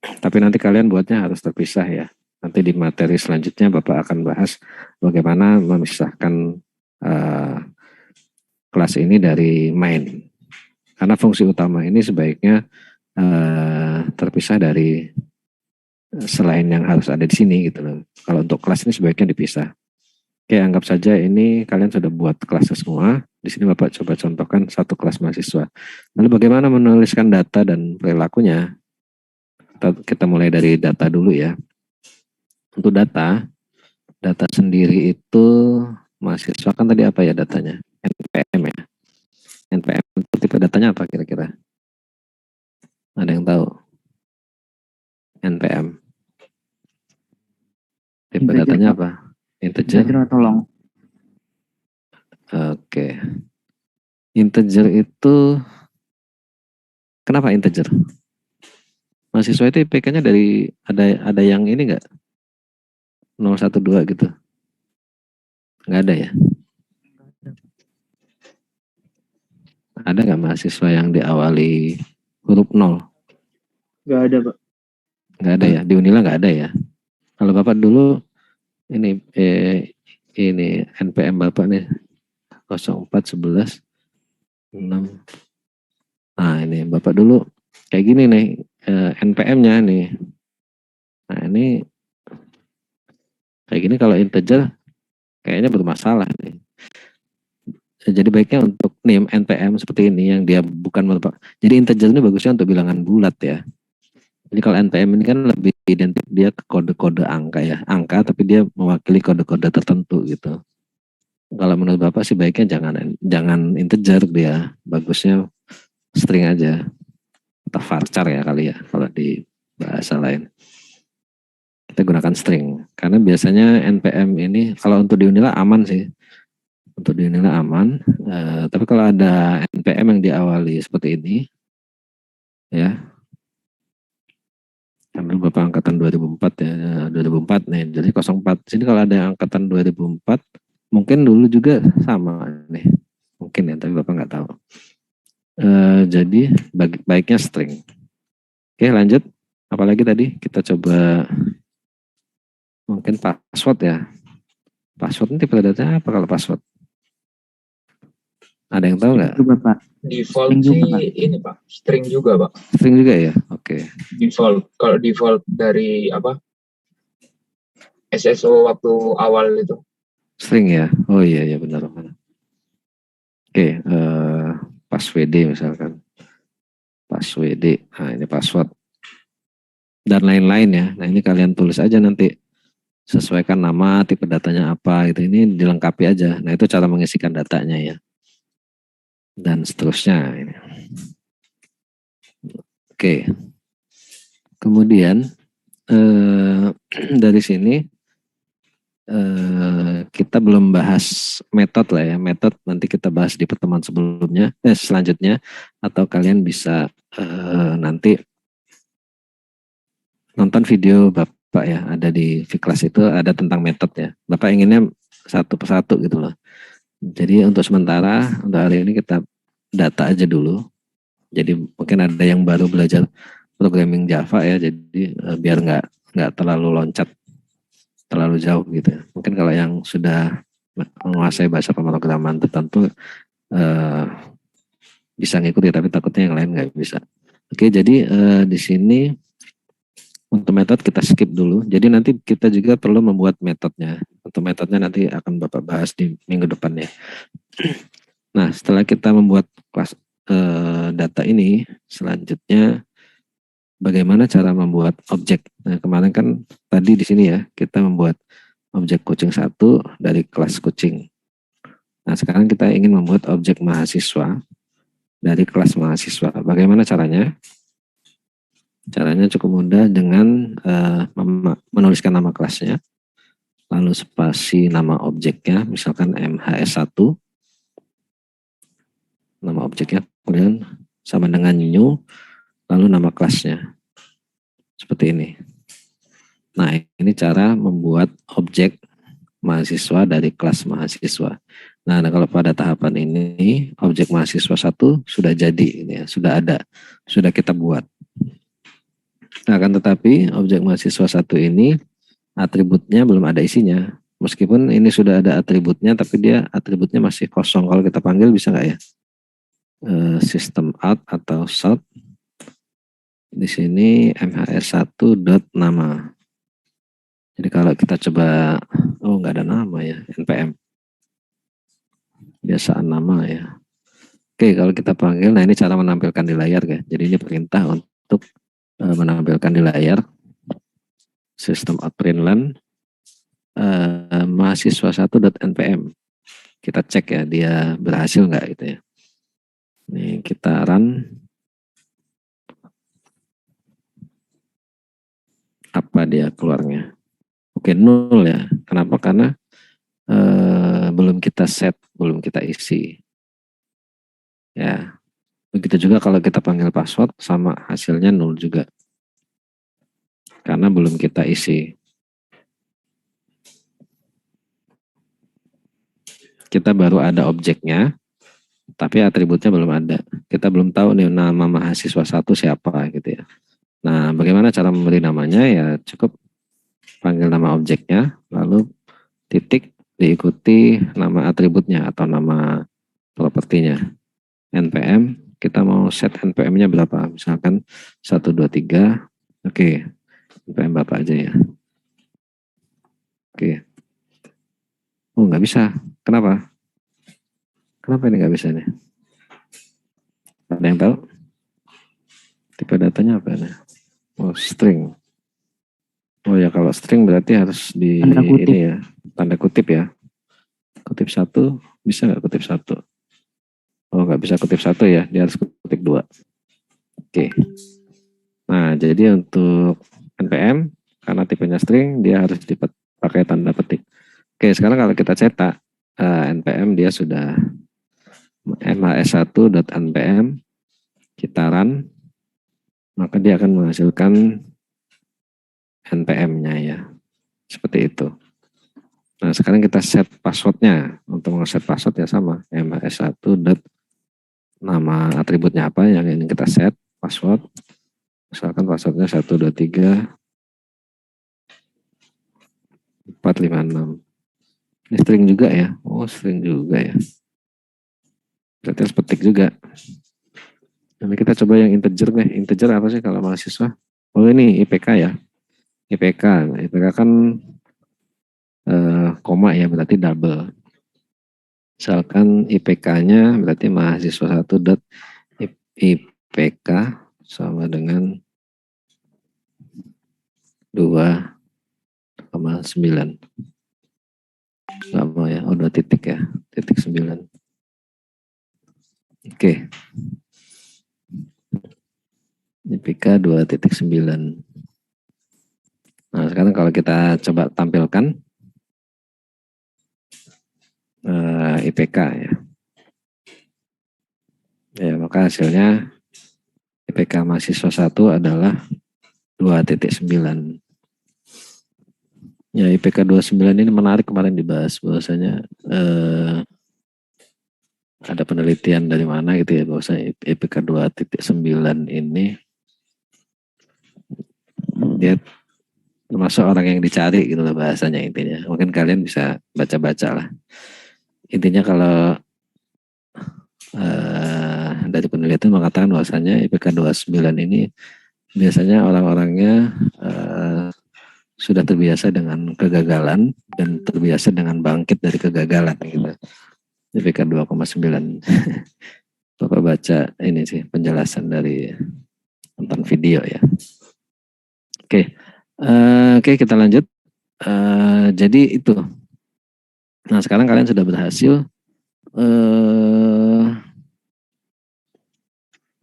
Tapi nanti kalian buatnya harus terpisah ya. Nanti di materi selanjutnya Bapak akan bahas bagaimana memisahkan kelas ini dari main. Karena fungsi utama ini sebaiknya terpisah dari selain yang harus ada di sini gitu loh. Kalau untuk kelas ini sebaiknya dipisah. Oke, anggap saja ini kalian sudah buat kelasnya semua. Di sini Bapak coba contohkan satu kelas mahasiswa. Lalu bagaimana menuliskan data dan perilakunya? Kita mulai dari data dulu ya. Untuk data sendiri itu mahasiswa kan tadi apa ya datanya? NPM ya. NPM itu tipe datanya apa kira-kira? Ada yang tahu? NPM. Tipe Integer, datanya Pak. apa? Integer. Integer atau long? Oke. Integer itu kenapa integer? Mahasiswa itu IPK-nya dari ada yang ini enggak? 012 gitu. Enggak ada ya? Ada nggak mahasiswa yang diawali huruf 0? Nggak ada, Pak. Nggak ada ya? Di Unila nggak ada ya? Kalau Bapak dulu ini NPM Bapak nih 0411 6. Nah ini Bapak dulu kayak gini nih NPM-nya nih. Nah ini kayak gini kalau integer kayaknya bermasalah nih. Jadi baiknya untuk NIM NPM seperti ini yang dia bukan merupakan. Jadi integer ini bagusnya untuk bilangan bulat ya. Jadi kalau NPM ini kan lebih identik dia ke kode-kode angka ya, angka tapi dia mewakili kode-kode tertentu gitu. Kalau menurut Bapak sih baiknya jangan integer dia, bagusnya string aja atau varchar ya kali ya kalau di bahasa lain. Kita gunakan string karena biasanya NPM ini kalau untuk di Unila aman sih. Untuk di Unila aman, tapi kalau ada NPM yang diawali seperti ini ya. Ambil Bapak angkatan 2004 ya, 2004 nih, jadi 04. Sini kalau ada yang angkatan 2004, mungkin dulu juga sama nih, mungkin ya, tapi Bapak nggak tahu. Jadi baiknya string. Oke lanjut, apalagi tadi kita coba mungkin password ya. Password ini tipe datanya apa kalau password? Ada yang tahu nggak? Itu Bapak. Default String juga, Pak. sih ini Pak, string juga Pak. String juga ya, oke. Default, kalau default dari apa? SSO waktu awal itu. String ya, oh iya benar. Oke, passwd misalkan. Passwd, nah ini password. Dan lain-lain ya, nah ini kalian tulis aja nanti. Sesuaikan nama, tipe datanya apa, itu ini dilengkapi aja. Nah itu cara mengisikan datanya ya. Dan seterusnya. Oke. Kemudian dari sini kita belum bahas metode lah ya. Metode nanti kita bahas di pertemuan sebelumnya, selanjutnya. Atau kalian bisa nanti nonton video Bapak ya, ada di Viklas itu ada tentang metode ya. Bapak inginnya satu persatu gitu loh. Jadi untuk sementara, untuk hari ini kita data aja dulu. Jadi mungkin ada yang baru belajar programming Java ya, jadi biar nggak terlalu loncat terlalu jauh gitu. Mungkin kalau yang sudah menguasai bahasa pemrograman tertentu bisa ngikuti, tapi takutnya yang lain nggak bisa. Oke, jadi di sini untuk metode kita skip dulu. Jadi nanti kita juga perlu membuat metodenya. Untuk metodenya nanti akan Bapak bahas di minggu depan ya. Nah, setelah kita membuat kelas data ini, selanjutnya bagaimana cara membuat objek. Nah, kemarin kan tadi di sini ya, kita membuat objek kucing 1 dari kelas kucing. Nah, sekarang kita ingin membuat objek mahasiswa dari kelas mahasiswa. Bagaimana caranya? Caranya cukup mudah dengan menuliskan nama kelasnya, lalu spasi nama objeknya, misalkan MHS1, nama objeknya, kemudian sama dengan new, lalu nama kelasnya, seperti ini. Nah, ini cara membuat objek mahasiswa dari kelas mahasiswa. Nah, kalau pada tahapan ini, objek mahasiswa 1 sudah jadi, ini ya, sudah ada, sudah kita buat. Nah, akan tetapi objek mahasiswa 1 ini atributnya belum ada isinya. Meskipun ini sudah ada atributnya, tapi dia atributnya masih kosong. Kalau kita panggil bisa nggak ya? System out atau sort. Di sini mhs1.nama. Jadi kalau kita coba, oh nggak ada nama ya, npm. Biasaan nama ya. Oke, kalau kita panggil, nah ini cara menampilkan di layar ya. Jadi ini perintah untuk menampilkan di layar. System out println mahasiswa1.npm. Kita cek ya dia berhasil nggak gitu ya. Ini kita run. Apa dia keluarnya? Oke, 0 ya. Kenapa? Karena belum kita set belum kita isi. Ya, begitu juga kalau kita panggil password sama hasilnya 0 juga. Karena belum kita isi. Kita baru ada objeknya, tapi atributnya belum ada. Kita belum tahu nih nama mahasiswa 1 siapa gitu ya. Nah, bagaimana cara memberi namanya? Ya cukup panggil nama objeknya, lalu titik diikuti nama atributnya atau nama propertinya. NPM, kita mau set NPM-nya berapa? Misalkan 1, 2, 3. Oke, NPM Bapak aja ya. Oke. Oh, nggak bisa. Kenapa? Kenapa ini nggak bisa nih? Ada yang tahu? Tipe datanya apa nih? Oh, string. Oh ya, kalau string berarti harus di Tanda kutip. ini ya, tanda kutip ya. Kutip 1, bisa nggak kutip 1? Oh, nggak bisa kutip 1 ya, dia harus kutip 2. Oke. Nah, jadi untuk NPM, karena tipenya string, dia harus dipakai tanda petik. Oke, sekarang kalau kita cetak, NPM dia sudah mhs1.npm, kita run, maka dia akan menghasilkan NPM-nya ya, seperti itu. Nah, sekarang kita set passwordnya. Untuk nge-set password ya sama, mhs1. Nama atributnya apa yang ingin kita set, password. Misalkan passwordnya 1, 2, 3, 4, 5, 6. Ini string juga ya. Oh, string juga ya. Berarti harus petik juga. Nanti kita coba yang integer nih. Integer apa sih kalau mahasiswa? Oh, ini IPK ya. IPK kan koma ya, berarti double. Misalkan IPK-nya berarti mahasiswa 1 dot IPK sama dengan 2,9. Gak mau ya, oh 2 titik ya, titik 9. Oke. IPK 2.9. Nah, sekarang kalau kita coba tampilkan IPK ya. Ya, maka hasilnya IPK mahasiswa 1 adalah 2.9. Ya, IPK 29 ini menarik, kemarin dibahas bahwasanya ada penelitian dari mana gitu ya, bahwasanya IPK 2.9 ini dia termasuk orang yang dicari gitu loh bahasanya intinya. Mungkin kalian bisa baca-baca lah. Intinya kalau dari penelitian mengatakan bahwasanya IPK 29 ini biasanya orang-orangnya sudah terbiasa dengan kegagalan dan terbiasa dengan bangkit dari kegagalan gitu. IPK 2,9. Bapak baca ini sih penjelasan dari nonton video ya. Oke, kita lanjut. Jadi itu. Nah, sekarang kalian sudah berhasil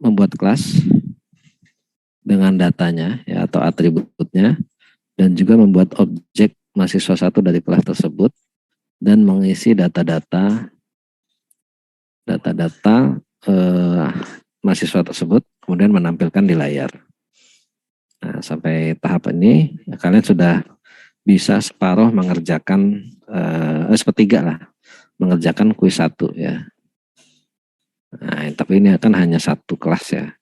membuat kelas dengan datanya ya atau atributnya, dan juga membuat objek mahasiswa 1 dari kelas tersebut dan mengisi data-data mahasiswa tersebut, kemudian menampilkan di layar. Nah, sampai tahap ini ya, kalian sudah bisa separuh mengerjakan sepertiga lah mengerjakan kuis 1 ya. Nah, tapi ini akan hanya 1 kelas ya.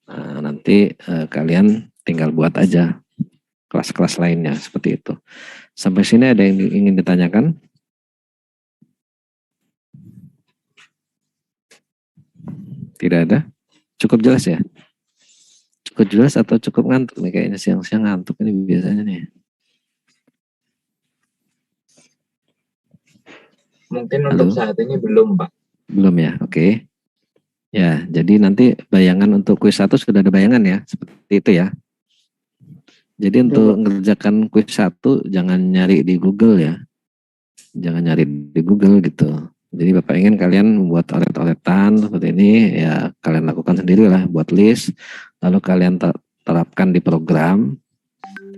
Nah, nanti kalian tinggal buat aja kelas-kelas lainnya seperti itu. Sampai sini ada yang ingin ditanyakan? Tidak ada? Cukup jelas ya? Cukup jelas atau cukup ngantuk nih? Kayaknya siang-siang ngantuk ini biasanya nih. Mungkin untuk saat ini belum, Pak. Belum ya, oke. Ya, jadi nanti bayangan untuk kuis 1 sudah ada bayangan ya, seperti itu ya. Jadi untuk mengerjakan kuis 1 jangan nyari di Google ya. Jangan nyari di Google gitu. Jadi Bapak ingin kalian membuat oret-oretan seperti ini, ya kalian lakukan sendiri lah, buat list, lalu kalian terapkan di program.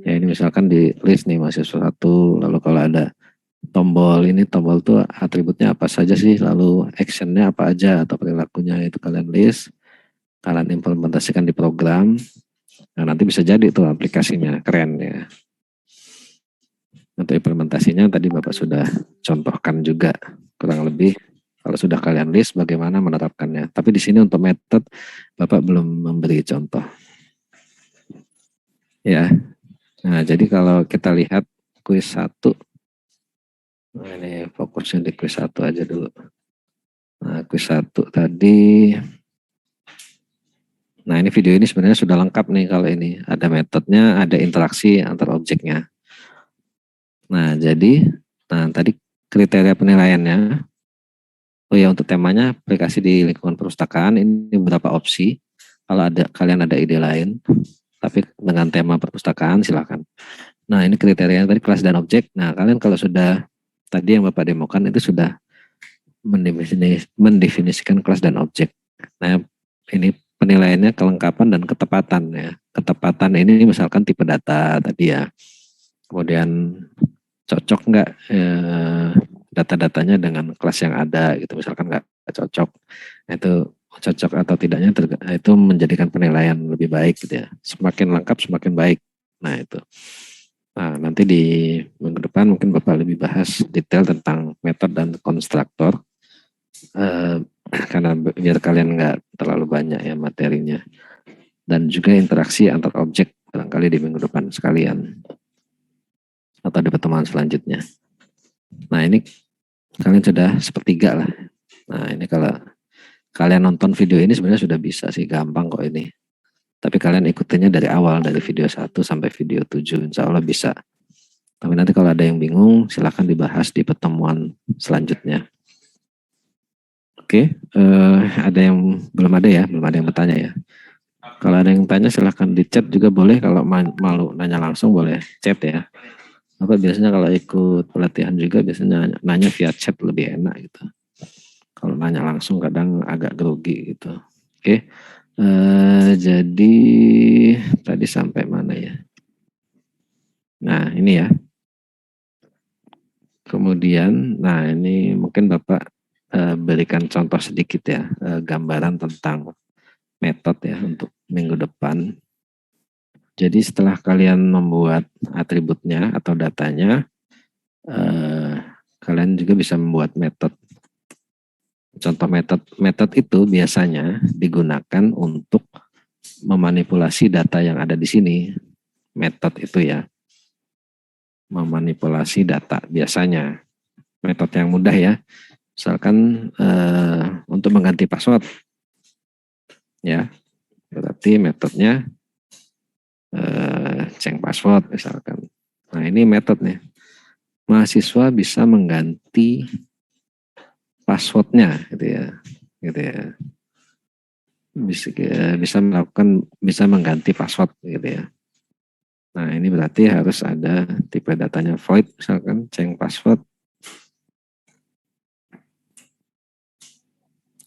Ya ini misalkan di list nih mahasiswa 1, lalu kalau ada tombol tuh atributnya apa saja sih, lalu actionnya apa aja atau perilakunya itu kalian list, kalian implementasikan di program. Nah, nanti bisa jadi tuh aplikasinya keren ya. Untuk implementasinya tadi Bapak sudah contohkan juga kurang lebih. Kalau sudah kalian list bagaimana menerapkannya. Tapi di sini untuk metode Bapak belum memberi contoh. Ya. Nah, jadi kalau kita lihat kuis 1. Nah, ini fokusnya di kuis 1 aja dulu. Nah, kuis 1 tadi. Nah, ini video ini sebenarnya sudah lengkap nih kalau ini. Ada metodenya, ada interaksi antar objeknya. Nah, jadi tadi kriteria penilaiannya. Oh ya, untuk temanya aplikasi di lingkungan perpustakaan ini beberapa opsi. Kalau kalian ada ide lain, tapi dengan tema perpustakaan silakan. Nah, ini kriterianya tadi kelas dan objek. Nah, kalian kalau sudah tadi yang Bapak demokan itu sudah mendefinisikan kelas dan objek. Nah, ini penilaiannya kelengkapan dan ketepatan ya. Ketepatan ini misalkan tipe data tadi ya. Kemudian cocok nggak data-datanya dengan kelas yang ada gitu, misalkan nggak cocok. Nah, itu cocok atau tidaknya itu menjadikan penilaian lebih baik gitu ya. Semakin lengkap semakin baik. Nah, itu. Nah, nanti di minggu depan mungkin Bapak lebih bahas detail tentang metode dan konstruktor. Karena biar kalian nggak terlalu banyak ya materinya. Dan juga interaksi antar objek barangkali di minggu depan sekalian. Atau di pertemuan selanjutnya. Nah, ini kalian sudah sepertiga lah. Nah, ini kalau kalian nonton video ini sebenarnya sudah bisa sih, gampang kok ini. Tapi kalian ikutinnya dari awal, dari video 1 sampai video 7, insya Allah bisa. Tapi nanti kalau ada yang bingung, silahkan dibahas di pertemuan selanjutnya. Oke, ada yang belum ada yang bertanya ya. Kalau ada yang tanya silahkan di chat juga boleh, kalau malu nanya langsung boleh chat ya. Apa biasanya kalau ikut pelatihan juga biasanya nanya via chat lebih enak gitu. Kalau nanya langsung kadang agak grogi gitu. Oke. Jadi tadi sampai mana ya? Nah, ini ya. Kemudian, nah ini mungkin Bapak berikan contoh sedikit ya, gambaran tentang metode ya untuk minggu depan. Jadi setelah kalian membuat atributnya atau datanya, kalian juga bisa membuat metode. Contoh metode itu biasanya digunakan untuk memanipulasi data yang ada di sini. Metode itu ya, memanipulasi data biasanya. Metode yang mudah ya, misalkan untuk mengganti password, ya, berarti metodenya change password misalkan. Nah, ini metodenya. Mahasiswa bisa mengganti passwordnya gitu ya. Bisa mengganti password gitu ya. Nah, ini berarti harus ada tipe datanya void misalkan change password.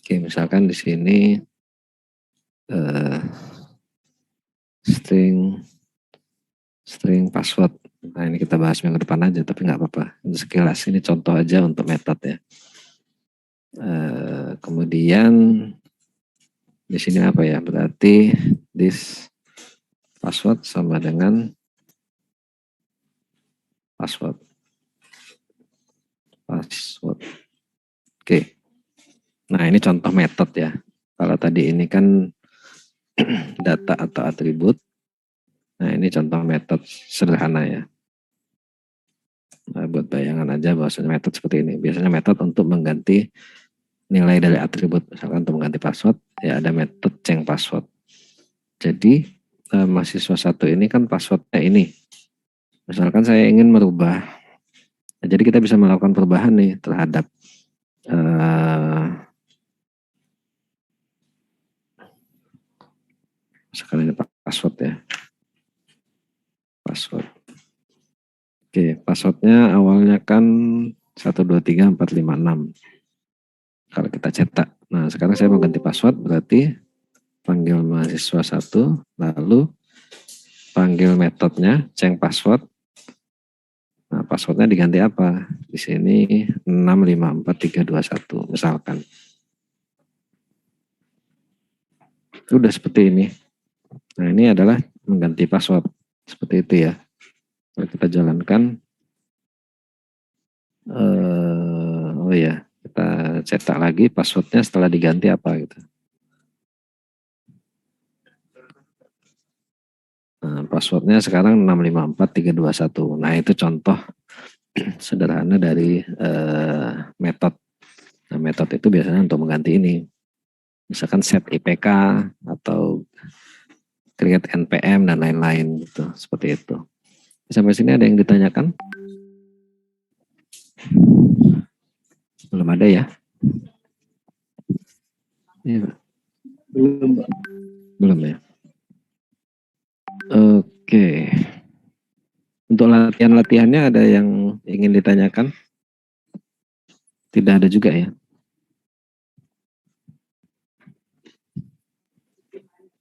Oke, misalkan di sini string password. Nah, ini kita bahas minggu depan aja, tapi nggak apa-apa. Ini sekilas, ini contoh aja untuk metode ya. Kemudian di sini apa ya? Berarti this password sama dengan password. Oke. Nah, ini contoh metode ya. Kalau tadi ini kan data atau atribut. Nah, ini contoh metode sederhana ya. Nah, buat bayangan aja bahwasanya metode seperti ini. Biasanya metode untuk mengganti nilai dari atribut. Misalkan untuk mengganti password, ya ada metode change password. Jadi, mahasiswa satu ini kan passwordnya ini. Misalkan saya ingin merubah. Nah, jadi kita bisa melakukan perubahan nih terhadap misalkan ini password ya. Password. Oke, passwordnya awalnya kan 123456. Kalau kita cetak. Nah, sekarang saya mau ganti password, berarti panggil mahasiswa 1, lalu panggil metodenya change password. Nah, passwordnya diganti apa? Di sini 654321 misalkan. Udah seperti ini. Nah, ini adalah mengganti password. Seperti itu ya. Kalau kita jalankan. Oh ya, kita cetak lagi passwordnya setelah diganti apa gitu. Nah, passwordnya sekarang 654321. Nah, itu contoh sederhana dari metode. Nah, metode itu biasanya untuk mengganti ini. Misalkan set IPK atau create NPM dan lain-lain gitu. Seperti itu. Sampai sini ada yang ditanyakan? Belum ada ya? Iya, Belum, Pak. belum ya? Oke. Untuk latihan-latihannya ada yang ingin ditanyakan? Tidak ada juga ya?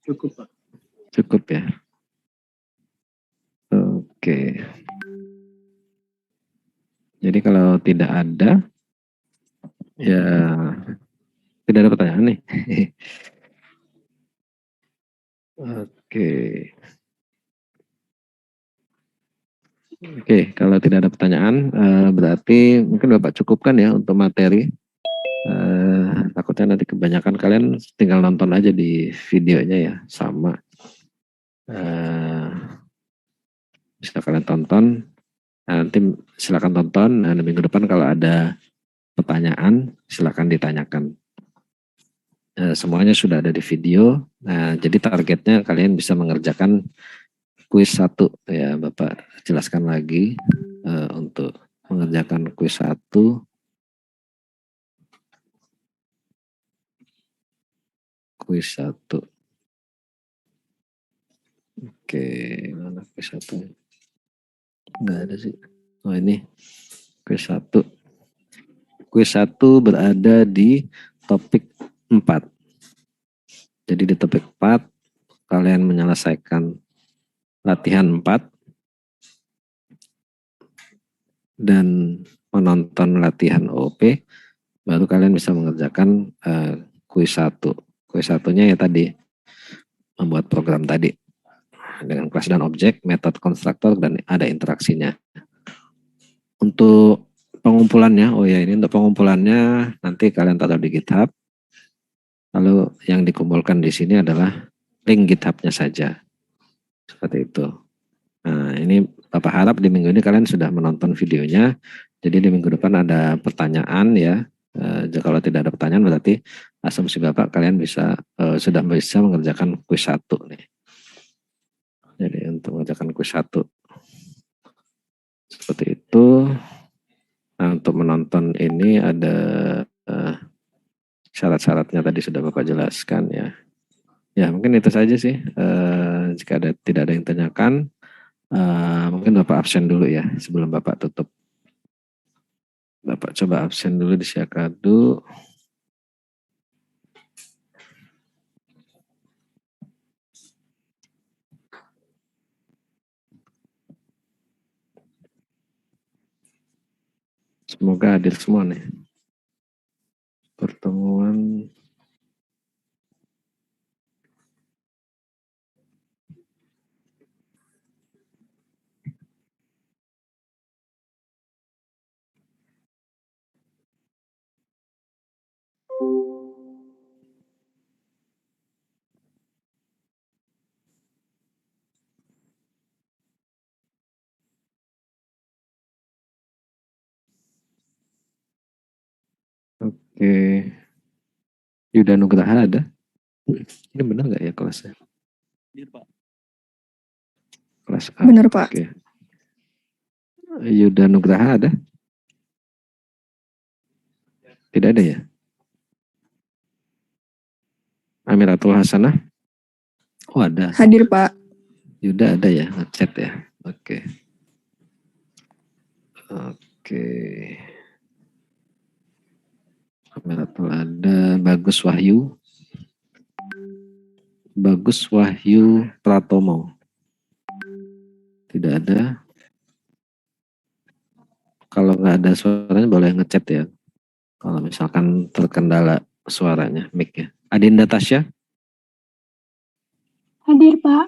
Cukup, Pak. Cukup ya? Oke. Jadi kalau tidak ada, ya tidak ada pertanyaan nih. Oke. Oke, kalau tidak ada pertanyaan, berarti mungkin Bapak cukupkan ya untuk materi. Takutnya nanti kebanyakan kalian tinggal nonton aja di videonya ya, sama. Bisa kalian tonton, nanti silakan tonton. Nah, minggu depan kalau ada pertanyaan, silakan ditanyakan. Semuanya sudah ada di video. Nah, jadi targetnya kalian bisa mengerjakan kuis 1 ya, Bapak jelaskan lagi untuk mengerjakan kuis 1. Kuis 1. Oke, mana kuis 1? Enggak ada sih. Oh, ini kuis 1. Kuis 1 berada di topik 4. Jadi di topik 4 kalian menyelesaikan latihan 4 dan menonton latihan OOP, baru kalian bisa mengerjakan kuis 1. Kuis 1-nya ya tadi, membuat program tadi dengan kelas dan objek, metode konstruktor, dan ada interaksinya. Untuk pengumpulannya, oh ya ini untuk pengumpulannya nanti kalian taruh di GitHub. Lalu yang dikumpulkan di sini adalah link GitHub-nya saja. Seperti itu. Nah, ini Bapak harap di minggu ini kalian sudah menonton videonya. Jadi di minggu depan ada pertanyaan ya. Kalau tidak ada pertanyaan berarti asumsi Bapak kalian bisa sudah bisa mengerjakan kuis 1 nih. Jadi untuk mengerjakan kuis 1 seperti itu. Nah, untuk menonton ini ada syarat-syaratnya tadi sudah Bapak jelaskan ya. Ya mungkin itu saja sih. Jika tidak ada yang tanyakan, mungkin Bapak absen dulu ya sebelum Bapak tutup. Bapak coba absen dulu di Syakadu. Semoga hadir semua nih. Pertemuan oke. Yuda Nugraha ada? Ini benar nggak ya kelasnya? Kelas A. Benar, Pak. Oke. Yuda Nugraha ada? Tidak ada ya? Amiratul Hasanah? Oh ada. Hadir, Pak. Yuda ada ya? Ngechat ya? Oke. Oke. Amiratul ada. Bagus Wahyu. Bagus Wahyu Pratomo. Tidak ada. Kalau nggak ada suaranya boleh ngechat ya. Kalau misalkan terkendala suaranya, mic-nya. Adinda Tasya? Hadir, Pak.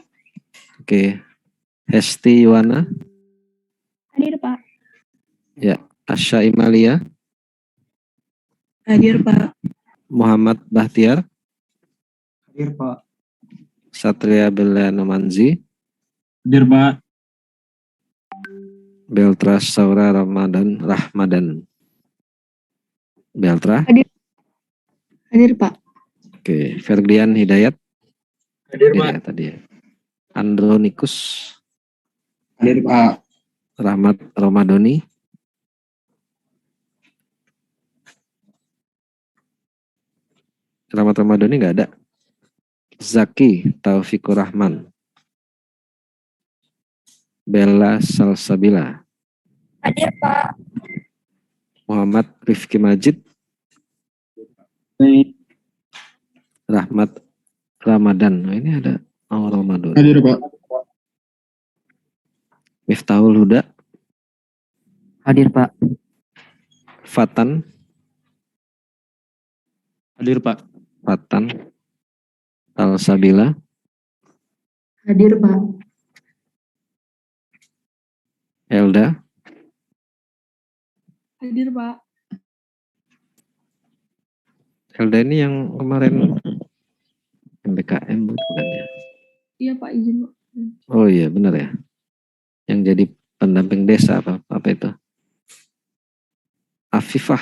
Oke. Hesti Yuwana? Hadir, Pak. Ya. Asya Imalia? Hadir, Pak. Muhammad Bahtiar? Hadir, Pak. Satria Beliano Manzi? Hadir, Pak. Beltra Saura Rahmadan. Beltra? Hadir, Pak. Oke. Ferdian Hidayat? Hadir, Hadir Pak. ya tadi ya. Andronikus? Hadir, Pak. Rahmat Romadoni? Rahmat Romadoni nggak ada. Zaki Taufikur Rahman? Bella Salsabila? Hadir, Pak. Muhammad Rifki Majid? Rahmat Ramadan. Nah, ini ada Ramadan. Hadir, Pak. Miftahul Huda? Hadir, Pak. Fatan? Hadir, Pak. Fatan? Salsabila? Hadir, Pak. Elda? Hadir, Pak. Elda ini yang kemarin MBKM bukan ya? Iya, Pak, izin, Pak. Oh iya benar ya. Yang jadi pendamping desa apa itu? Afifah?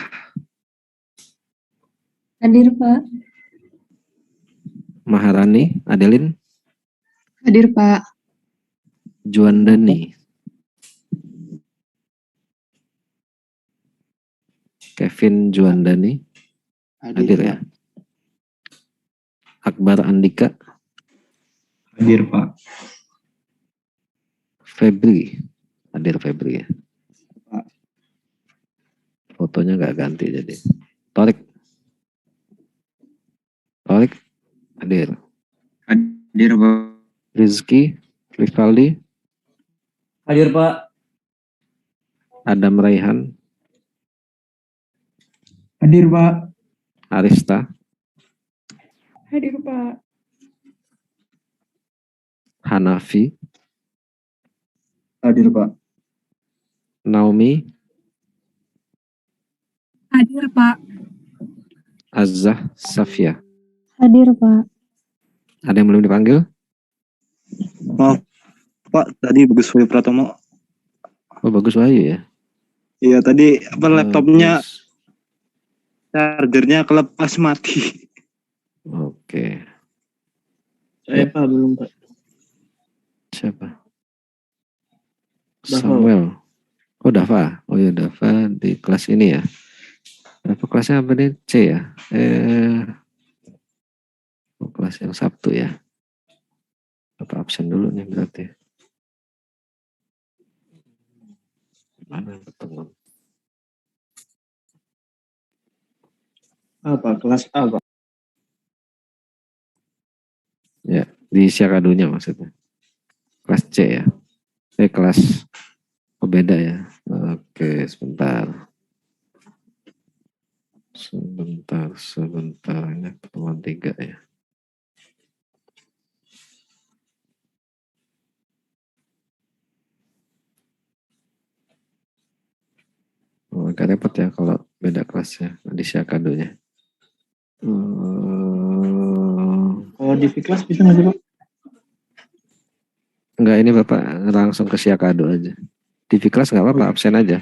Hadir, Pak. Maharani? Adelin? Hadir, Pak. Juandani? Kevin Juandani? Hadir ya. Akbar Andika? Hadir, Pak. Febri? Hadir Febri ya. Fotonya nggak ganti jadi. Torik? Hadir. Hadir, Pak. Rizky? Rivaldi? Hadir, Pak. Adam Raihan? Hadir, Pak. Arista? Hadir, Pak. Hanafi? Hadir, Pak. Naomi? Hadir, Pak. Azah Safia? Hadir, Pak. Ada yang belum dipanggil? Maaf, Pak, tadi Bagus Wahyu Pratomo. Oh bagus Wahyu ya. Iya, tadi laptopnya Bagus. chargernya kelepas mati. Oke. Saya Pak belum, Pak. Siapa? Dava. Samuel. Oh Dava. Oh ya Dava di kelas ini ya. Dava kelasnya apa nih? C ya? Oh, kelas yang Sabtu ya. Apa absen dulu nih berarti? Mana ketemu? Apa? Kelas A, Pak? Ya, di Syakadunya maksudnya. Kelas C ya. Kelas beda ya. Oke, sebentar. Ini pertemuan 3 ya. Oh, agak repot ya kalau beda kelasnya di Syakadunya. Kalau di kelas bisa nggak sih, Pak? Enggak, ini Bapak langsung ke Syakadu aja. TV kelas nggak apa-apa, absen aja.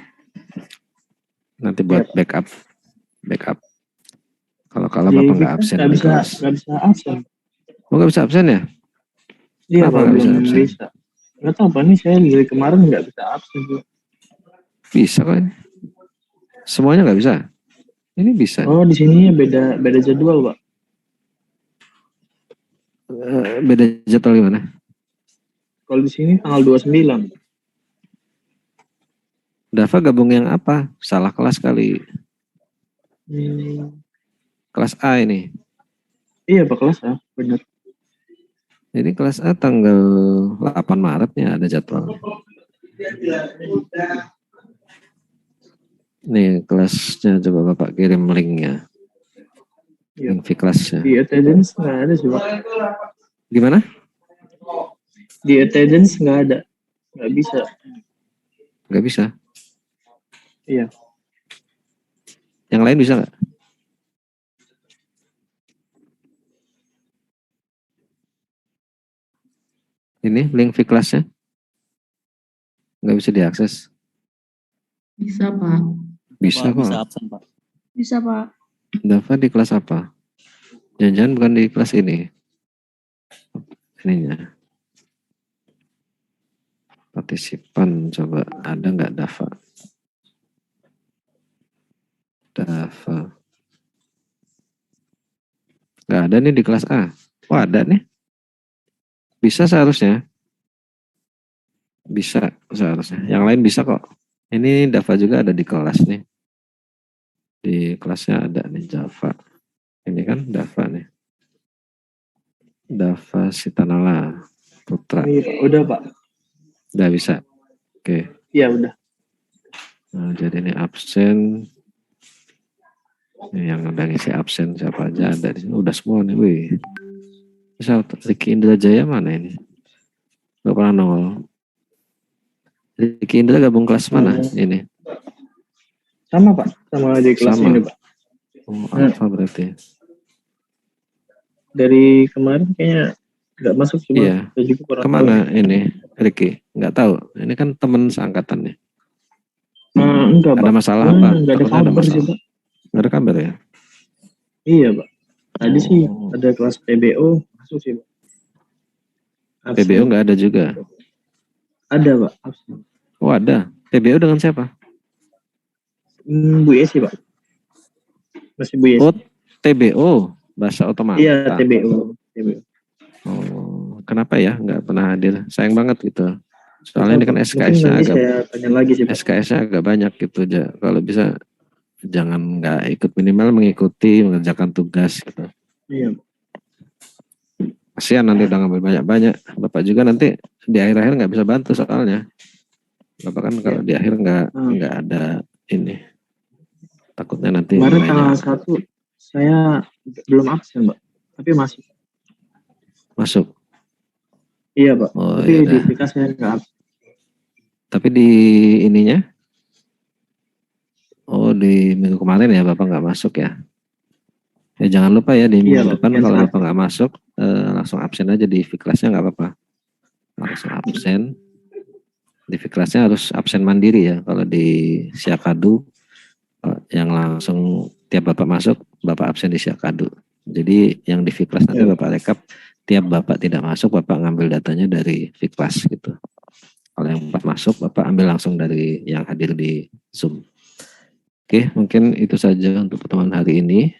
Nanti buat backup. Kalau Bapak nggak absen nggak di bisa, kelas. nggak bisa absen. Oh nggak bisa absen ya? Iya, Kenapa Pak, nggak bisa belum absen? bisa. Nggak tahu, Pak, ini saya dari kemarin nggak bisa absen, Pak. Bisa kok ini. Semuanya nggak bisa? Ini bisa. Oh, di sini beda jadwal, Pak. Beda jadwal gimana? Kalau di sini tanggal 29. Dava gabung yang apa? Salah kelas kali. Kelas A ini. Iya, Pak, kelas A, benar. Jadi kelas A tanggal 8 Maretnya ada jadwal. Nih kelasnya coba Bapak kirim linknya. Iya. Link kelasnya. Di attendance nggak ada sih Pak. Gimana? Di attendance nggak ada. Nggak bisa. Nggak bisa. Iya. Yang lain bisa nggak? Ini link kelasnya nggak bisa diakses. Bisa, Pak. Bisa kok. Bisa absen, Pak. Bisa, Pak. Dava di kelas apa? Jangan-jangan bukan di kelas ini. Ininya. Partisipan coba ada nggak Dava? Dava. Nggak ada nih di kelas A. Oh ada nih. Bisa seharusnya. Bisa seharusnya. Yang lain bisa kok. Ini Dava juga ada di kelas nih. Di kelasnya ada nih Java. Ini kan Dava nih. Dava Sitanala Putra. Ini Pak. Udah Pak. Udah bisa. Oke. Iya udah. Nah, jadi ini absen. Ini yang udah ngisi absen siapa aja ada di sini. Udah semua nih. Wih. Bisa Riki Indra Jaya mana ini? Gak pernah nongol. Riki Indra gabung kelas mana? Ini. Sama Pak. Sama di kelas Sama. ini Pak. Oh, Alfa berarti. Dari kemarin kayaknya nggak masuk cuma Iya. saya juga kurang Kemana ini Riki? Nggak tahu. Ini kan teman seangkatan nih. tahu. Enggak Ada Pak. masalah apa? Nggak ada Takutnya ada kabar sih masalah. Pak. Nggak ada kabar ya? Iya Pak. Tadi sih Oh. ada kelas PBO masuk sih Pak. Absen. PBO nggak ada juga. Ada Pak. Absen. Oh ada. PBO dengan siapa? Bu Yesi Pak. Masih Bu Yesi. Oh TBO. Bahasa otomatis. Iya TBO. Oh, kenapa ya nggak pernah hadir? Sayang banget gitu. Soalnya ini kan Mungkin SKS-nya nanti agak saya tanya lagi sih Pak. SKS-nya agak banyak gitu aja. Kalau bisa jangan nggak ikut, minimal mengikuti mengerjakan tugas gitu. Iya. Kasihan nanti udah ngambil banyak-banyak. Bapak juga nanti di akhir-akhir nggak bisa bantu soalnya. Bapak kan kalau di akhir nggak ada ini. Takutnya nanti Kemarin nilainya tanggal 1 saya belum absen Pak. Tapi masih. masuk. Iya Pak. Oh, Tapi iya di dah. aplikasi saya nggak absen. Tapi di ininya, oh di minggu kemarin ya Bapak nggak masuk ya. Ya jangan lupa ya di Iya, minggu Pak. depan Yang kalau saat- Bapak nggak masuk, langsung absen aja di kelasnya nggak apa-apa. Langsung absen. Di kelasnya harus absen mandiri ya. Kalau di Siakadu yang langsung tiap Bapak masuk, Bapak absen di Siakadu. Jadi yang di kelas nanti Ya. Bapak rekap, tiap Bapak tidak masuk, Bapak ngambil datanya dari kelas gitu. Kalau yang Bapak masuk, Bapak ambil langsung dari yang hadir di Zoom. Oke, mungkin itu saja untuk pertemuan hari ini.